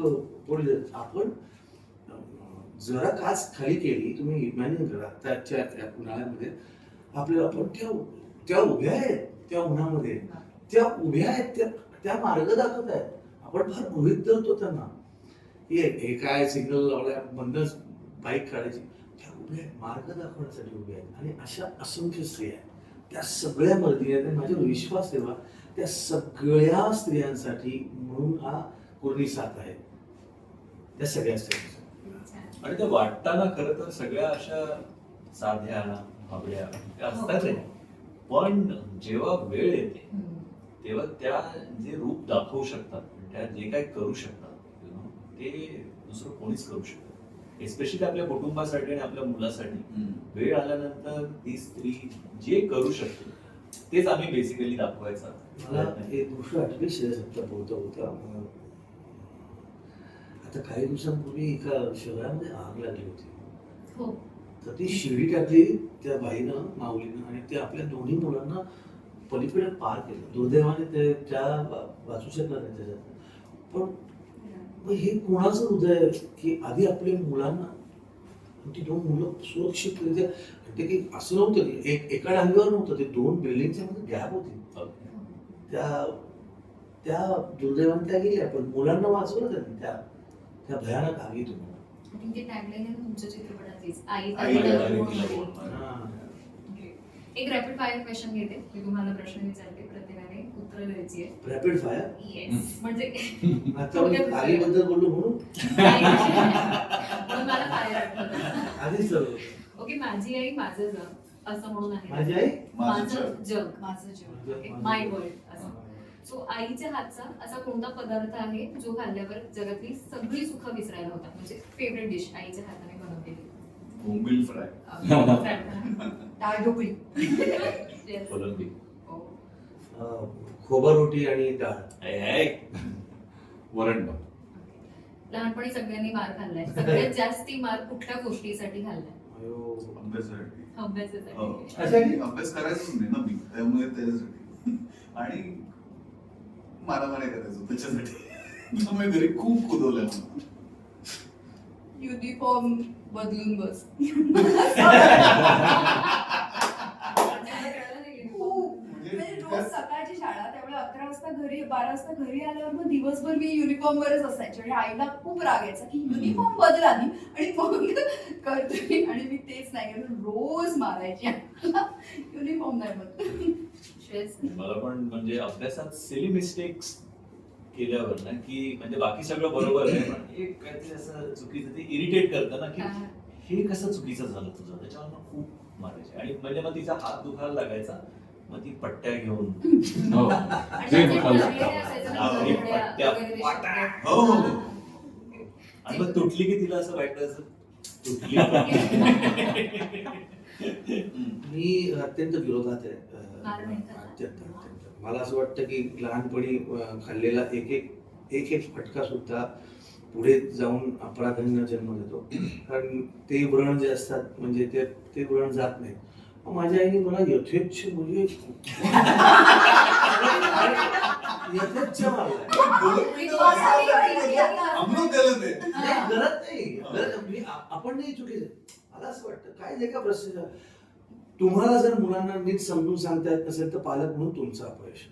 पोलीस, आपण जरा काच खाली केली, तुम्ही इमॅजिन करा त्याच्या उन्हाळ्यामध्ये आपण त्या उभ्या आहेत, त्या उन्हामध्ये त्या उभ्या आहेत, त्या मार्ग दाखवत आहेत. आपण फार गृहीत धरतो त्यांना, हे काय सिग्नल लावल्या बंदच बाईक काढायची. त्या उभ्या आहेत, मार्ग दाखवण्यासाठी उभ्या आहेत. आणि अशा असंख्य स्त्रिया आहेत, त्या सगळ्या मर्दी आहेत. माझ्यावर विश्वास ठेवा, त्या सगळ्या स्त्रियांसाठी म्हणून हा कुर्णी साथ आहे, त्या सगळ्या स्त्रियांसाठी. आणि ते वाटताना खरं तर सगळ्या अशा साध्या भाबड्या त्या असतात रे. पण जेव्हा वेळ येते तेव्हा त्या जे रूप दाखवू शकतात, त्या जे काय करू शकतात ते दुसरं कोणीच करू शकत. एस्पेशली आपल्या कुटुंबासाठी आणि आपल्या मुलासाठी वेळ आल्यानंतर ती स्त्री जे करू शकते तेच आम्ही बेसिकली दाखवायचा. मला एक गोष्ट आठवली शेजारच्या बोलता आता काही दिवसांपूर्वी एका शहरामध्ये आग लागली होती. हो. तर ती शिडी टाकली त्या बाईनं, माऊलीनं, आणि ते आपल्या दोन्ही मुलांना पलीकडे पार केलं. दुर्दैवाने ते त्या वाचू शकला नाही त्याच्यात. पण हे कोणाचं हृदय आहे की आधी आपल्या मुलांना, ती 2 मुलं सुरक्षितरित्या, ते की असं नव्हतं की एका डांगीवर नव्हतं, ते 2 बिल्डिंगच्या मध्ये गॅप होती. त्या दुर्दैवाने त्या गेल्या, पण मुलांना वाचवलं त्यांनी त्या भयानक आगीतून. ते टॅगलाईन आहे तुमच्या चित्रपटाचीच, आई एक रॅपिड फायर क्वेश्चन घेते. मी तुम्हाला प्रश्न विचारते, प्रत्येकाने उत्तर द्यायची आहे. रॅपिड फायर येस, म्हणजे आता आगीबद्दल बोललो म्हणून म्हणून मला फायर आठवलं. आधीच ओके, माझी आई माझं जग असं म्हणून आहे. माझी आई माझं जग, माझं जग, माय वर्ल्ड असं. सो आईच्या हातचा असा कोणता पदार्थ आहे जो खाल्ल्यावर जगातली सगळी सुख विसरायला होतात, म्हणजे फेवरेट डिश आईच्या हाताने बनवलेली? बोंबील फ्राय. डाळ ढोकळी. कोलंबी, खोबा रोटी आणि डाळ. वरण भात. लहानपणी सगळ्यांनी मार खाल्लाय. सगळ्यात जास्ती मार कुठल्या गोष्टीसाठी खाल्लाय? अयो. अभ्यासासाठी हो. अभ्यासासाठी. आणि अभ्यास करायचोच नाही ना मी, त्यामुळे त्याच्यासाठी आणि मारामाऱ्या करायचो त्याच्यासाठी. त्यामुळे घरी खूप कुदवलंय मला. युनिफॉर्म बदलून बस. खूप. म्हणजे रोज सकाळची शाळा, त्यामुळे 11 वाजता घरी, 12 वाजता घरी आल्यावर मग दिवसभर मी युनिफॉर्म वरच असायचे आणि आईला खूप राग यायचा की युनिफॉर्म बदला आधी आणि मग करते, आणि मी तेच नाही करत, रोज मारायची युनिफॉर्म नाही बदल. मला पण म्हणजे अभ्यासात सिली मिस्टेक्स केल्यावर ना, की म्हणजे बाकी सगळं बरोबर आहे पण एक काहीतरी असं चुकीचं ते इरिटेट करतं ना, की हे कसं चुकीचं झालं तुझं, त्याच्यावर मग खूप मारायचे. आणि म्हणजे मग तिचा हात दुखायला लागायचा, मग ती पट्ट्या घेऊन हो. आणि जे जे खाल्लं. ठरलेले असायचे ना, हो, घरड्या पट्ट्या, वगैरे ते पाट्या. शब्द. हो, हो, हो. आणि मग तुटली की तिला असं वाटतं असं तुटली. मी अत्यंत विरोधात आहे. मार नाही खाल्ला? अत्यंत. मला असं वाटतं की लहानपणी खाल्लेला एक फटका सुद्धा पुढे जाऊन अपराधांना जन्म देतो. कारण ते व्रण जे असतात म्हणजे ते व्रण जात नाही. मग माझ्या आईने मला यथेच्छ म्हणजे यथेच्छ मारलाय. अमृत दिलं ते. नाही, गरज नाही. आपण नाही चुकीचं. मला असं वाटतं काय जे का प्रश्न, तुम्हाला जर मुलांना नीट समजून सांगता येत नसेल तर पालक म्हणून तुमचं अपयश.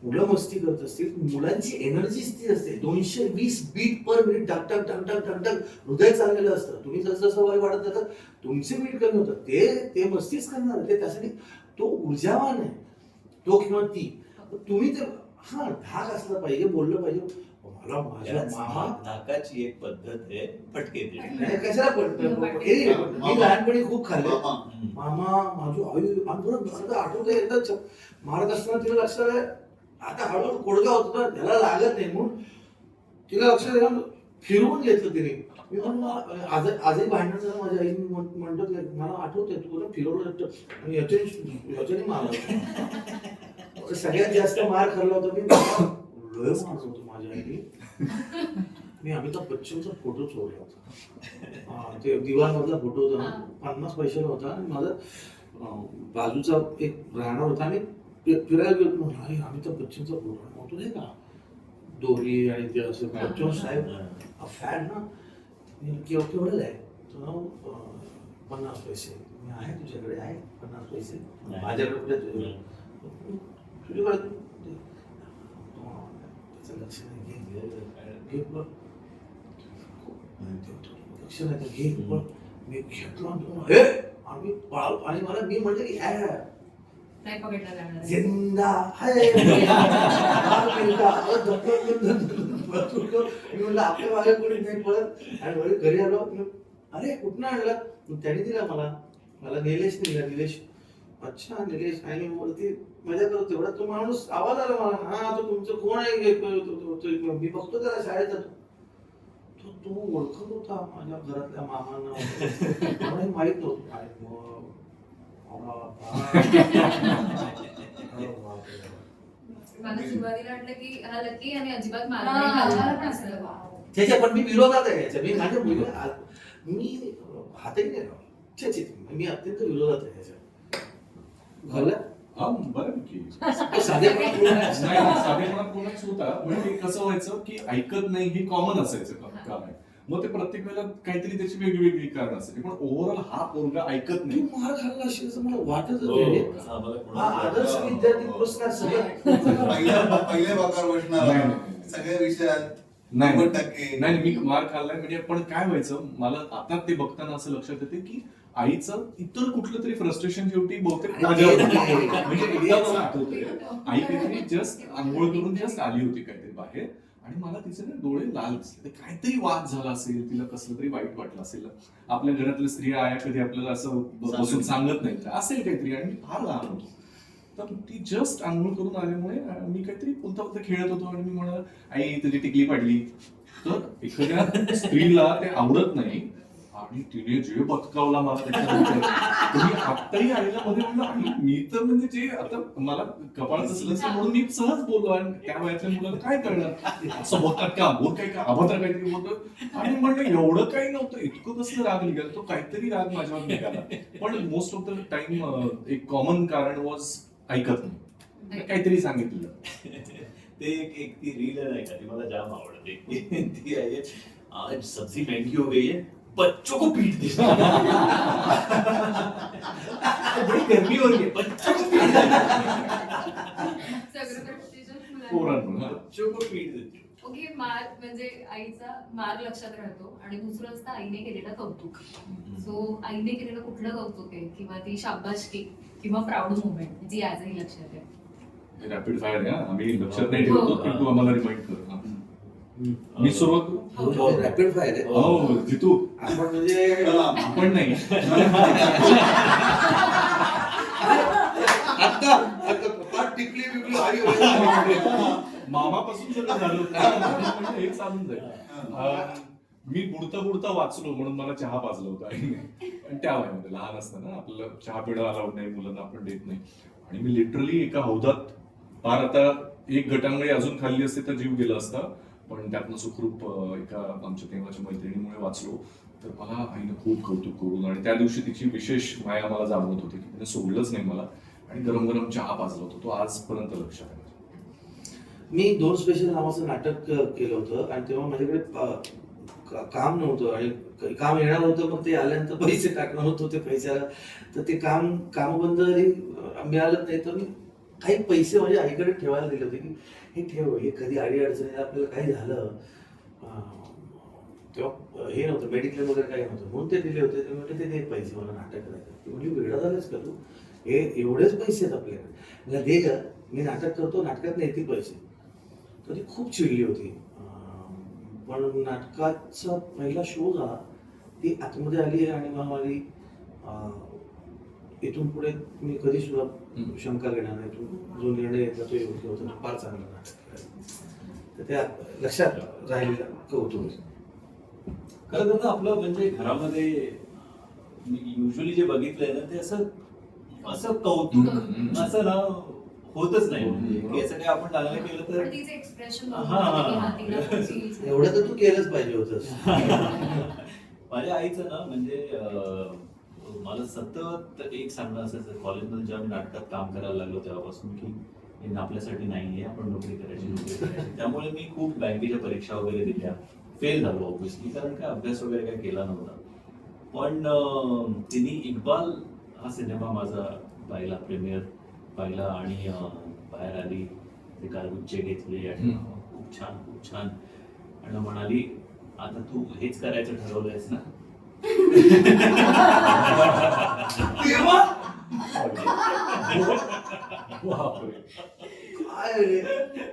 मुलं मस्ती करत असतील, मुलांची एनर्जी स्थिर असते. 220 बीट पर मिनिट टक टक टक टक टक टक हृदय चाललेलं असतं. तुम्ही जसं वय वाढत जातं तुमचे बीट कमी होतं. ते मस्तीच करणार. ते त्यासाठी तो ऊर्जावान आहे, तो किंवा ती. तुम्ही ते धाक असला पाहिजे, बोललं पाहिजे. मला माझ्या मामा धाकाची एक पद्धत आहे, फटके देणे. नाही, कशाला मी लहानपणी खूप खाल्ले. मामा माझी आई आठवतं एकदा मारत असताना तिला लक्षात आहे, आता हळूहळू कोडगा होतो ना, त्याला लागत नाही म्हणून तिला लक्षात येऊन फिरवून घेतलं तिने. मी म्हणून आजही भांडण झालं. माझ्या आई म्हणतो की मला आठवतंय तुला फिरवलं आणि याच्याने मारलं. सगळ्यात जास्त मार खाल्ला होता मी. लय मारत होतो माझ्या आईने. मी अमिताभ बच्चनचा फोटो चोरला होता. ते दिवाणमधला फोटो होता ना, 50 पैशाला होता. आणि माझा बाजूचा एक राहणार होता आणि फिरायला गेलो. अमिताभ बच्चनचा फोटो होतो नाही का, दोरी आणि ते असं बच्चन साहेब फॅन ना. केवढं आहे तो? 50 पैसे. मी आहे तुझ्याकडे, आहे 50 पैसे माझ्याकडे, तुझ्याकडे लक्ष नाही. लक्ष नाही घे. मी घेतलो आम्ही पळालो आणि मी म्हणलं की नाही पकडला जाणार आहे. जिंदा है. मी म्हणलं आपल्या मागे कोणी नाही पळत. आणि घरी आलो, अरे कुठनं आणलं? त्याने दिला मला निलेश दिला. निलेश, अच्छा निलेश. आणि वरती मजा करतो तेवढा तो माणूस आवाज आला मला, हा तो तुमचं कोण आहे? मी बघतो त्याला शाळेत जातो. तो ओळखत होता माझ्या घरातल्या मामांना. मला माहित नव्हतं. मला सुरुवातीला वाटलं की हा लकी आणि अजिबात मार नाही खाल्ला असं. त्याच्या पण मी विरोधात आहे याच्या. मी माझ्या मुलीला मी हातही नाही लावला. मी अत्यंत विरोधात आहे याच्या. घालला हा बरं की साधेपणा पूर्ण आहे. नाही, साधेपणा पूर्णच होता. म्हणजे कसं व्हायचं की ऐकत नाही हे कॉमन असायचं काम आहे. मग ते प्रत्येक वेळेला काहीतरी त्याची वेगवेगळी कारण असायची. पण ओव्हरऑल हा पोरगा ऐकत नाही. तू मार खाल्ला असेल असं मला वाटत हो, होतं. असं आम्हाला हा कोणाला- आदर्श विद्यार्थी पुरस्कार सगळं पहिल्या बाकार नाही, बसणार नाही. सगळ्या विषयात नाही 90%. नाही, मी मार खाल्लाय म्हणजे. पण काय व्हायचं मला आता ते बघताना असं लक्षात येते की आईचं इतर कुठलं तरी फ्रस्ट्रेशन शेवटी बहुतेक माझ्यावर होतं. म्हणजे एकदा मला आठवतंय, आई काहीतरी जस्ट आंघोळ करून जस्ट आली होती काहीतरी बाहेर आणि मला तिचे ना डोळे लाल दिसले. काहीतरी वाद झाला असेल, तिला कसलं तरी वाईट वाटलं असेल. आपल्या घरातल्या स्त्रिया आया कधी आपल्याला असं बसून सांगत नाही असेल काहीतरी. आणि मी फार लहान होतो, तर ती जस्ट आंघोळ करून आल्यामुळे मी काहीतरी पुलता खेळत होतो आणि मी म्हणाल आई तुझी टिकली पडली. तर एखाद्या स्त्रीला ते आवडत नाही आणि तिने जे बतकावला मला त्याच्यानंतर तुम्ही आत्ताही आईला मध्ये म्हणलं आई मी तर म्हणजे जे आता मला कपाळ असलं असं म्हणून मी सहज बोललो आणि त्या वयातल्या मुलाला काय करणार असं बोलतात का बोल काय का अभद्र काहीतरी बोलतो आणि म्हणलं एवढं काही नव्हतं इतकं कसं राग निघाला तो काहीतरी राग माझ्यावर निघाला पण मोस्ट ऑफ द टाइम एक कॉमन कारण वॉज ऐकत नाही काहीतरी सांगितलं ते एक ती रील आहे का ती मला जाम आवडते ती आहे आज सब्जी महंगी हो गई है बच्चों को पीट दे बड़ी गर्मी हो रही है बच्चों को पीट दे सगळं prestigious मुलांना. पोरांना. बच्चों को पीट देते ओके, मार म्हणजे आईचा मार लक्षात राहतो आणि दुसरं असतं आईने केलेलं कौतुक. सो आईने केलेलं कुठलं कौतुक आहे किंवा ती शाबासकी किंवा प्राऊड मुवमेंट जी आजही लक्षात आहे. रॅपिड फायर आहे हा. आम्ही लक्षात नाही ठेवतो पण तू आम्हाला रिमाइंड कर हा. मी सुरुवात करू रॅपिड फायर आहे हो जितू आपण म्हणजे आपण नाही आता टिकली बिकली हवी होती. मामापासून सगळं झालं होतं. हे चालून जाईल मी बुडता बुडता वाचलो म्हणून मला चहा पाजला होता आईने पण त्या वयामध्ये लहान असताना आपल्याला चहा पिणं अलाउड नाही मुलांना आपण देत नाही आणि मी लिटरली एका हौदात पार आता एक गटांगळी अजून खाल्ली असते तर जीव गेला असता पण त्यातनं सुखरूप एका आमच्या तेव्हाच्या मैत्रिणीमुळे वाचलो तर मला आईनं खूप कौतुक करून आणि त्या दिवशी तिची विशेष माया मला जाणवत होती की तिने सोडलंच नाही मला आणि गरम गरम चहा पाजला होता तो आजपर्यंत लक्षात आहे. मी 2 स्पेशल नावाचं नाटक केलं होतं आणि तेव्हा माझ्याकडे काम नव्हतं आणि काम येणार होतं पण ते आल्यानंतर पैसे टाकणं होत होते पैशाला तर ते काम बंद मिळालं नाही तर मी काही पैसे माझ्या आईकडे ठेवायला दिले होते की हे ठेव हे कधी अडी अडचणी आपल्याला काही झालं तेव्हा हे नव्हतं मेडिक्लेम वगैरे काही नव्हतं म्हणून ते दिले होते ते म्हटलं ते दे पैसे मला नाटक करायचं ती म्हणजे वेगळा झालंच का तू हे एवढेच पैसे आहेत आपल्याकडे मला दे का मी नाटक करतो नाटकात नाही येतील पैसे तर ती खूप चिडली होती पण नाटकाचा पहिला शो झाला ती आतमध्ये आली आणि मग म्हणाली इथून पुढे मी कधी सुद्धा शंका घेणार नाही तू जो निर्णय घेतला तो योग्य होता फार चांगला नाटक तर त्या लक्षात राहिलेलं कौतुक खरं तर आपलं म्हणजे घरामध्ये युजली जे बघितलंय ना ते असं कौतुक असं ना होतच नाही म्हणजे की असं काय आपण चांगलं केलं तर पण तिचे एक्सप्रेशन हा. एवढं तर तू केलंच पाहिजे होतंस माझ्या आईचं ना म्हणजे मला सतत एक सांगणं असायचं कॉलेजमध्ये जेव्हा मी नाटकात काम करायला लागलो तेव्हापासून की हे आपल्यासाठी नाहीये आपण नोकरी करायची त्यामुळे मी खूप बँकेच्या परीक्षा वगैरे दिल्या फेल झालो ऑब्व्हियसली कारण काय अभ्यास वगैरे काय केला नव्हता पण तिने इक्बाल हा सिनेमा माझा प्रीमियर पाहिला आणि बाहेर आली ते कालगुच्चे घेतले आणि खूप छान आणि म्हणाली आता तू हेच करायचं ठरवलंयस ना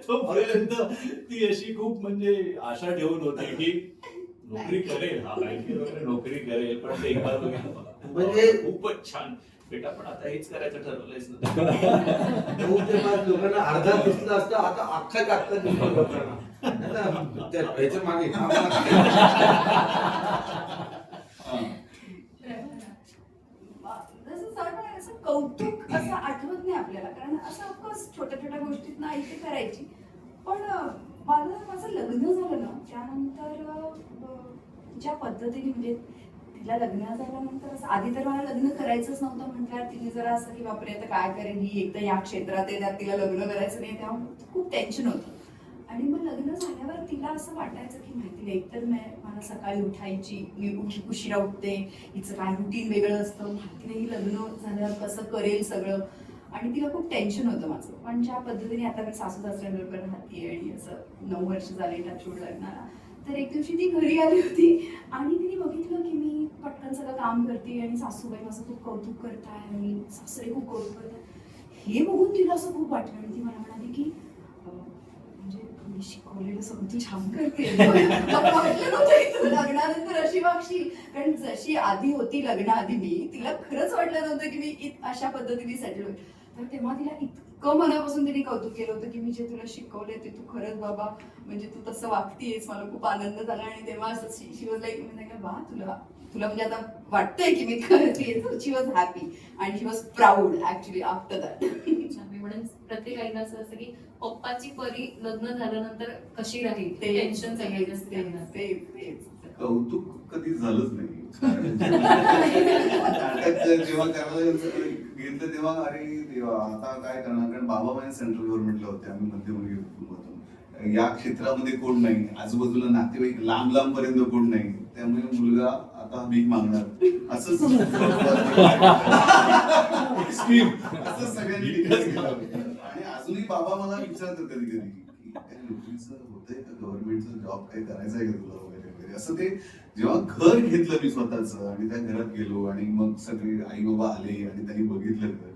तोपर्यंत ती अशी खूप म्हणजे आशा ठेवून होती की नोकरी करेल हा बँकेत वगैरे नोकरी करेल पण ते एकदा म्हणजे खूपच छान बेटा पण आता हेच करायचं ठरवलंयस ना लोकांना अर्धा दिसला असता आता अख्खा दिसतो लोकांना त्याच्या मागे असं कौतुक असं आठवत नाही आपल्याला कारण असं ऑफकोर्स छोट्या छोट्या गोष्टीत ना आई ते करायची पण माझं लग्न झालं ना त्यानंतर ज्या पद्धतीने म्हणजे तिला लग्न झाल्यानंतर असं आधी तर मला लग्न करायचंच नव्हतं म्हटल्यावर तिने जरा असं की बापरे आता काय करेल ही एकदा या क्षेत्रात आहे त्यात तिला लग्न करायचं नाही तेव्हा खूप टेन्शन होतं आणि मग लग्न झाल्यावर तिला असं वाटायचं की माहिती नाही एकतर मला सकाळी उठायची मी उशिरा उठते हिचं काय रुटीन वेगळं असतं माहिती नाही लग्न झाल्यावर कसं करेल सगळं आणि तिला खूप टेन्शन होतं माझं पण ज्या पद्धतीने आता मी सासू सासऱ्यांबरोबर राहते आणि असं 9 वर्ष झाले टचवूड लग्नाला तर एक दिवशी ती घरी आली होती आणि तिने बघितलं की मी पटकन सगळं काम करते आणि सासूबाई माझं खूप कौतुक करताय आणि सासरे खूप कौतुक करताय हे बघून तिला असं खूप वाटलं आणि ती मला म्हणाली की म्हणजे मी शिकवलेलं सगळं तू छान करते वाटलं नव्हतं की तू लग्नानंतर अशी वागशील कारण जशी आधी होती लग्नाआधी मी तिला खरंच वाटलं नव्हतं की मी अशा पद्धतीने सेटल होईल तर तेव्हा तिला इतकं मनापासून तिने कौतुक केलं होतं की मी जे तुला शिकवले ते तू खरंच बाबा म्हणजे तू तसं वागतीयस मला खूप आनंद झाला आणि तेव्हा असं शी वॉज लाईक म्हणजे वा तुला तुला म्हणजे आता वाटतंय की मी करते. She was happy and she was proud actually after that. मी म्हणेन प्रत्येक आईला असं असतं की पप्पाची परी लग्न झाल्यानंतर कशी राहील ते टेन्शन सगळ्यात जास्त येणार. तेच कौतुक कधी झालंच नाही. नाटक जेव्हा करायला घेतलं तेव्हा अरे देवा आता काय करणार, कारण बाबा माझे सेंट्रल गव्हर्नमेंटला होते, आम्ही मध्यवर्गीय कुटुंबातून. या क्षेत्रामध्ये कोण नाही, आजूबाजूला नातेवाईक लांब लांब पर्यंत कोण नाही, त्यामुळे मुलगा आता भीक मागणार असंच असं सगळ्यांनी विचार केला. आणि अजूनही बाबा मला विचारतात कधी कधी की काय नोकरीचं होतंय का, गव्हर्नमेंटचा जॉब काही करायचा आहे का तुला वगैरे वगैरे. असं ते जेव्हा घर घेतलं मी स्वतःच आणि त्या घरात गेलो आणि मग सगळे आई बाबा आले आणि त्यांनी बघितलं घर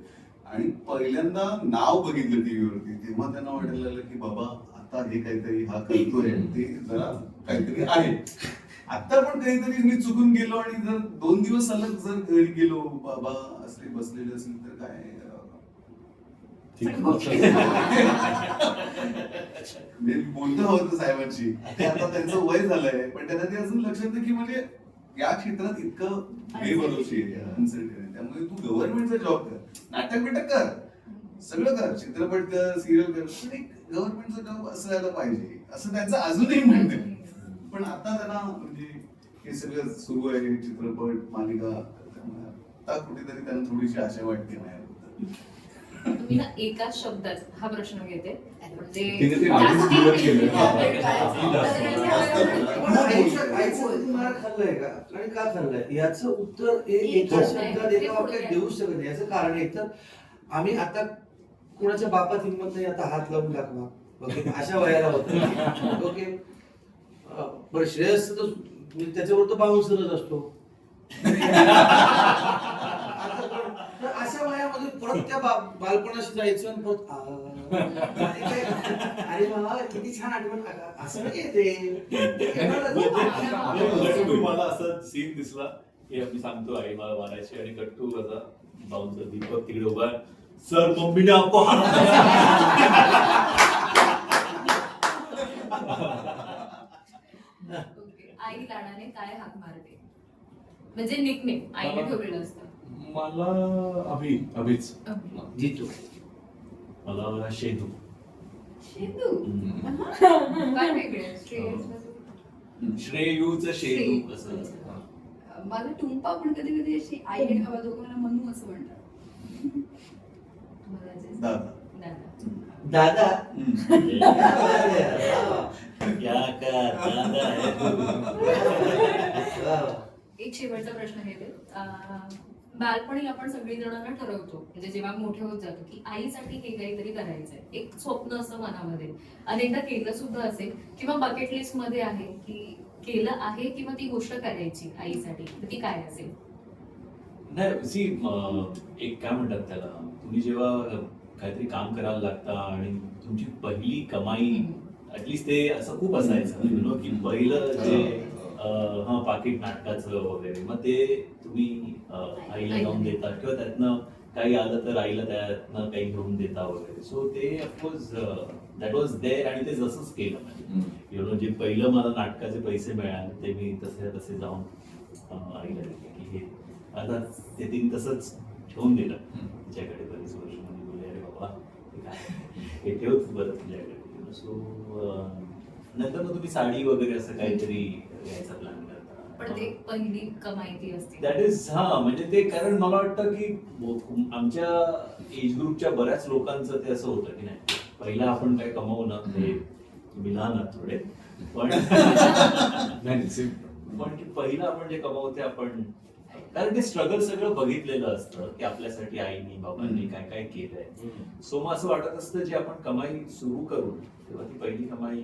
आणि पहिल्यांदा नाव बघितलं टीव्हीवरती, तेव्हा त्यांना वाटायला लागलं की बाबा आता हे काहीतरी हा करतोय ते जरा काहीतरी आहे. आता पण काहीतरी मी चुकून गेलो आणि जर 2 दिवस सलग जर घरी गेलो, बाबा असले बसलेले असेल तर काय मी बोलतो होतो साहेबांशी, ते आता त्यांचं वय झालंय पण त्यांना ते अजून लक्षात नाही की म्हणजे या क्षेत्रात इतकं बेभरोशी आहे, uncertain आहे. त्यामुळे तू गव्हर्नमेंटचा जॉब कर, नाटक बिटक कर, सगळं कर, चित्रपट कर, सिरियल कर, पण एक गव्हर्नमेंटचा जॉब असायला पाहिजे असं त्यांचं अजूनही म्हणते. पण आता त्यांना म्हणजे हे सगळं सुरू आहे, चित्रपट मालिका, त्यामुळे आता कुठेतरी त्यांना थोडीशी आशा वाटते माझ्याबद्दल. तुम्ही ना एका शब्दात हा प्रश्न घेते म्हणजे तिने ते आधीच clear केलंय. मार खाल्लाय का आणि का खाल्लाय याचं उत्तर एका शब्दात एका वाक्यात देऊ शकत नाही. याचं कारण एक तर आम्ही आता कोणाच्या बापात हिंमत नाही आता हात लावून टाकवा, ओके, अशा वयाला होतं. ओके, बरं श्रेयस तर त्याच्यावर तो बाउन्सरच असतो. तर अशा वयामध्ये परत त्या बालपणाशी जायचं आणि परत अरे बाबा किती छान आठवण, असं नाही येते. मला असं सीन दिसला की आम्ही सांगतो आई मला मारायची आणि कट्टू असा बाउन्सर दीपक तिकडे उभा, सर मम्मीने आपको ओके. आई लाडाने काय हाक मारते म्हणजे निकनेम आईने ठेवलेलं असतं. मला अभिच जितू मला शेदू. शेतू काय वेगळे श्रेयूचं शेदू असं. मला टुंपा पण कधी कधी अशी आई आणि बाबा दोघांना म्हणू असं म्हणतात. दादा दादा क्या कर दादा है तू. एक शेवटचा प्रश्न घेते. बालपणी आपण सगळी जणांना ठरवतो म्हणजे जेव्हा मोठे होत जातो की आईसाठी हे काहीतरी करायचंय, एक स्वप्न असतं मनामध्ये, अनेकदा केलं सुद्धा असेल किंवा बकेट लिस्ट मध्ये आहे की केलं आहे किंवा ती गोष्ट करायची आईसाठी, तर ती काय असेल? नाही सी एक काय म्हणतात त्याला, तुम्ही जेव्हा काहीतरी काम करायला लागता आणि तुमची पहिली कमाई ऍटलीस्ट ते असं खूप असायचं यु नो की पहिलं जे पाकिट नाटकाचं वगैरे, मग ते तुम्ही आईला जाऊन देता किंवा त्यातनं काही आलं तर आईला त्यातनं काही घेऊन देता वगैरे. सो ते ऑफकोर्स दॅट वॉज देअर आणि ते जसंच केलं म्हणजे यु नो जे पहिलं मला नाटकाचे पैसे मिळाले ते मी तसे जाऊन आईला दिले की हे आता ते तिने तसंच ठेवून दिलं तिच्याकडे बरीच वर्ष. म्हणजे बोलले अरे बाबा हे काय हे ठेव बरं तुझ्याकडे. सो नंतर मग तुम्ही साडी वगैरे असं काहीतरी घ्यायचा प्लॅन करता. पण ते पहिली कमाई ती असते. दॅट इज म्हणजे ते कारण मला वाटतं की आमच्या एज ग्रुपच्या बऱ्याच लोकांचं ते असं होतं की नाही पहिला आपण काय कमवू ना, ते तुम्ही लहान आहात थोडे पण पण की पहिलं आपण जे कमवते आपण, कारण ते स्ट्रगल सगळं बघितलेलं असतं की आपल्यासाठी आईनी बाबांनी काय काय केलंय. सो मग असं वाटत असतं जे आपण कमाई सुरू करू तेव्हा ती पहिली कमाई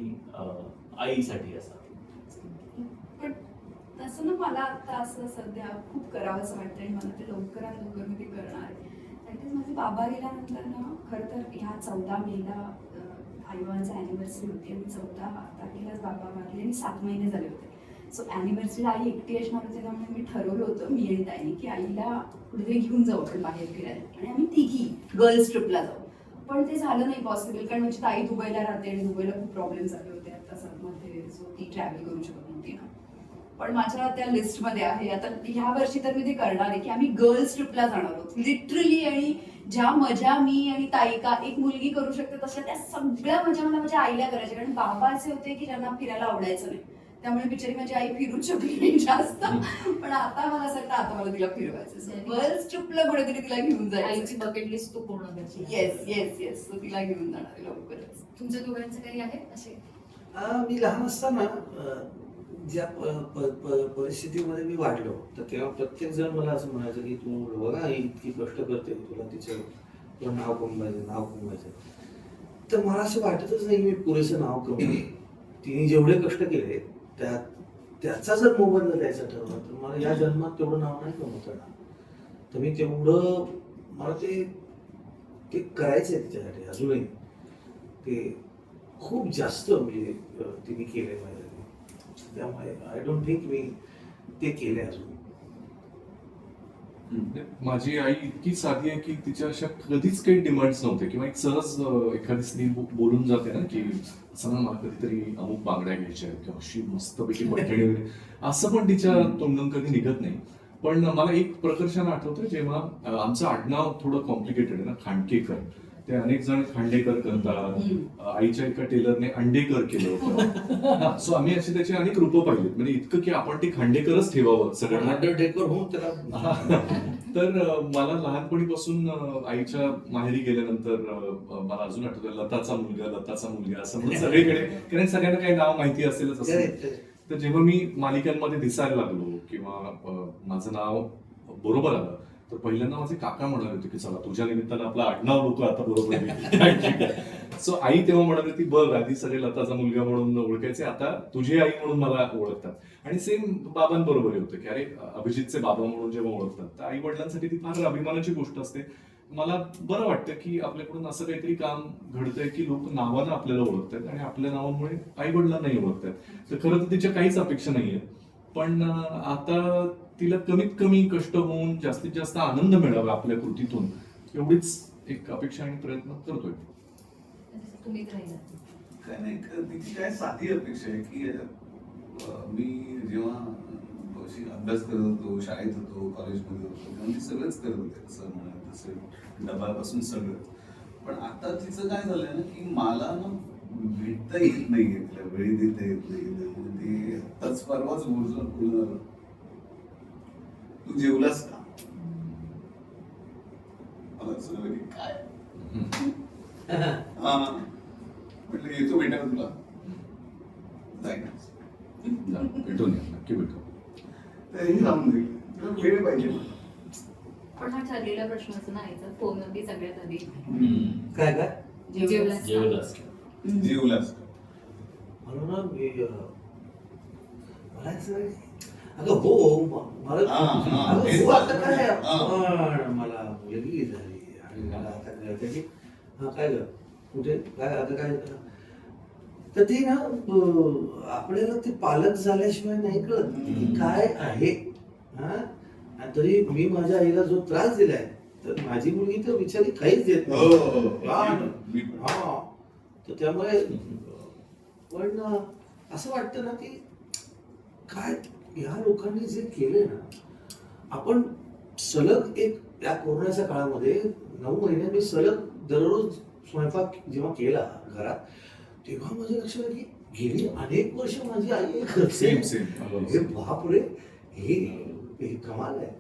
आईसाठी असावी. पण तसं ना मला आता असं सध्या खूप करावं असं वाटतं आणि मला ते लवकरात लवकर मी ते करणार आहे. त्याच्यात माझे बाबा गेल्यानंतर ना खरं तर ह्या 14 मेला आईबाबांची अॅनिव्हर्सरी होती आणि 14 तारखेलाच बाबा वारले आणि 7 महिने झाले होते. सो अॅनिव्हर्सरीला आई एकटी असणार होती, त्यामुळे मी ठरवलं होतं मी आणि ताईने की आईला कुठेतरी घेऊन जाऊ आपण बाहेर फिरायला आणि आम्ही तिघी गर्ल्स ट्रिपला जाऊ. पण ते झालं नाही पॉसिबल कारण माझी ताई दुबईला राहते आणि दुबईला खूप प्रॉब्लेम झाले होते आता मध्ये, सो ती ट्रॅव्हल करू शकत नव्हती ना. पण माझ्या त्या लिस्टमध्ये आहे. आता ह्या वर्षी तर मी ते करणार आहे की आम्ही गर्ल्स ट्रिपला जाणार आहोत लिटरली. आणि ज्या मजा मी आणि ताईका एक मुलगी करू शकते तशा त्या सगळ्या मजा मला माझ्या आईला करायच्या. कारण बाबा असे होते की ज्यांना फिरायला आवडायचं नाही, त्यामुळे बिचारी माझी आई फिरूच शकली नाही जास्त. पण आता मला असं वाटतं आता मला तिला फिरवायचं. गर्ल्स ट्रिपला कुठेतरी तिला घेऊन जायचं. आईची बकेट लिस्ट तू पूर्ण करशील. येस येस येस, तिला घेऊन जाणार आहे लवकरच. तुमच्या दोघांचं काही आहे असे? मी लहान असताना ज्या परिस्थितीमध्ये मी वाढलो तर तेव्हा प्रत्येक जण मला असं म्हणायचं की तू बघा ही इतकी कष्ट करते, तुला तिचं नाव कमवायचं. तर मला असं वाटतच नाही की मी पुरेसं नाव कमवलं. तिने जेवढे कष्ट केले त्याचा जर मोबदला द्यायचा ठरवला तर मला या जन्मात तेवढं नाव नाही कमवता येणार. तर मी तेवढं मला ते करायचंय तिच्यासाठी अजूनही. ते खूप जास्त म्हणजे तिने केलंय माझ्यासाठी. त्यामुळे आय डोंट थिंक मी ते केले अजून. माझी आई इतकी साधी आहे की तिच्या अशा कधीच काही डिमांड्स नव्हते किंवा एक सहज एखादी स्त्री बोलून जाते ना की असं ना मला कधीतरी अमुक बांगड्या घ्यायच्या आहेत किंवा अशी मस्तपैकी पैठणी वगैरे, असं पण तिच्या तोंडून कधी निघत नाही. पण मला एक प्रकर्षानं आठवतं जेव्हा आमचं आडनाव थोडं कॉम्प्लिकेटेड आहे ना, खांडकेकर. ते अनेक जण खांडेकर करतात. आईच्या एका टेलरने अंडेकर केलं होतं. सो आम्ही अशी त्याची अनेक रूपं पाहिलीत, म्हणजे इतकं की आपण ते खांडेकरच ठेवावं सगळ्यांना. अंडरटेकर होऊन त्याला तर मला लहानपणीपासून आईच्या माहेरी गेल्यानंतर मला अजून आठवतं लताचा मुलगा असं म्हणून सगळीकडे, कारण सगळ्यांना काही नाव माहिती असेलच असं. तर जेव्हा मी मालिकांमध्ये दिसायला लागलो किंवा माझं नाव बरोबर आलं तर पहिल्यांदा माझे काका म्हणाले होते की चला तुझ्या निमित्तानं आपलं आडनाव लोक आता बरोबर. सो आई तेव्हा म्हणाली होती बघ आधी सगळे लताचा मुलगा म्हणून ओळखायचे, आता तुझी आई म्हणून मला ओळखतात. आणि सेम बाबांबरोबर होतं की अरे अभिजितचे बाबा म्हणून जेव्हा ओळखतात तर आई वडिलांसाठी ती फार अभिमानाची गोष्ट असते. मला बरं वाटतं की आपल्याकडून असं काहीतरी काम घडतंय की लोक नावानं आपल्याला ओळखतात आणि आपल्या नावामुळे आई वडिलांनाही ओळखतात. तर खरं तर तिच्या काहीच अपेक्षा नाहीये, पण आता तिला कमीत कमी कष्ट होऊन जास्तीत जास्त आनंद मिळावा आपल्या कृतीतून, एवढीच एक अपेक्षा आणि प्रयत्न करतोय. तुम्हीच राहिला. काय नाही, तिची काय साधी अपेक्षा आहे की मी जेव्हा अभ्यास करत होतो, शाळेत होतो, कॉलेजमध्ये होतो तेव्हा मी सगळंच करत होते, असं म्हणा तसं डबापासून सगळं. पण आता तिचं काय झालंय ना की मला ना भेटता येत नाहीये, तिला वेळ देता येत नाही. ते आताच परवाच बोलणार तू जेवलास का, मला असं काय हा म्हटलं येतो भेटायला तुला, जायला भेटून या, नक्की भेटू. तरी राहून जाईल, वेळ पाहिजे. पण हा ठरलेला प्रश्न असं नाही तर फोनवरती सगळ्यात आधी काय जेवलास का? जेवलास म्हणून ना मी मला असं अगं हो मला अगं हो आता काय पण मला मुलगी झाली आणि मला आता कळतं की हा काय ग कुठे काय आता काय. तर ते ना आपल्याला ते पालक झाल्याशिवाय नाही कळत की काय आहे. हा आणि तरी मी माझ्या आईला जो त्रास दिलाय तर माझी मुलगी तर बिचारी काहीच देत नाही. हा तर त्यामुळे पण असं वाटतं ना की काय या लोकांनी जे केले ना, आपण सलग एक या कोरोनाच्या काळामध्ये 9 महिने मी सलग दररोज स्वयंपाक जेव्हा केला घरात तेव्हा माझ्या लक्षात आलं की गेली अनेक वर्ष माझी आई करते. हे बापरे, हे कमाल आहे.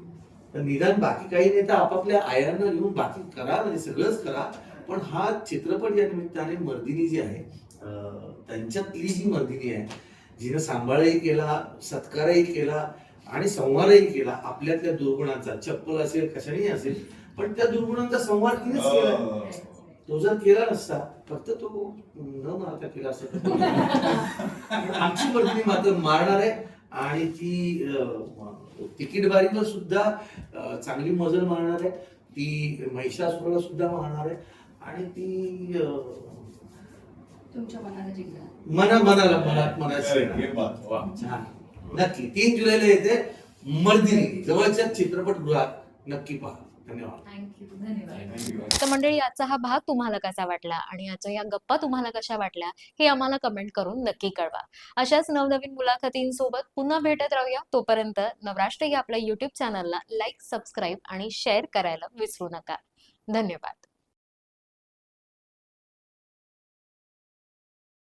तर निदान बाकी काही नाही तर आपापल्या आयांना घेऊन बाकी करा, म्हणजे सगळंच करा. पण हा चित्रपट या निमित्ताने मर्दिनी जी आहे त्यांच्यातली जी मर्दिनी आहे जिने सांभाळही केला, सत्कारही केला आणि संवारही केला आपल्यातल्या दुर्गुणांचा, चप्पल असेल कशानेही असेल, पण त्या दुर्गुणांचा संवार तिनेच केला. तो जर केला नसता, फक्त तो न मारता केला असता, आमची मर्दिनी मात्र मारणार आहे. आणि ती तिकीट बारीला सुद्धा चांगली मजल मारणार आहे, ती महिषासुराला सुद्धा मारणार आहे आणि ती तुमच्या मनाला जिंकणार. नक्की 3 जुलैला येते मर्दिनी, जवळच्या चित्रपटगृहात नक्की पहा. धन्यवाद. थँक्यू, धन्यवाद. Thank you. तर मंडळी, आजचा हा भाग तुम्हाला कसा वाटला आणि आजच्या या गप्पा तुम्हाला कशा वाटल्या हे आम्हाला कमेंट करून नक्की कळवा. अशाच नवनवीन मुलाखतींसोबत पुन्हा भेटत राहूया. तोपर्यंत नवराष्ट्र या आपल्या युट्यूब चॅनलला लाईक, सबस्क्राईब आणि शेअर करायला विसरू नका. धन्यवाद.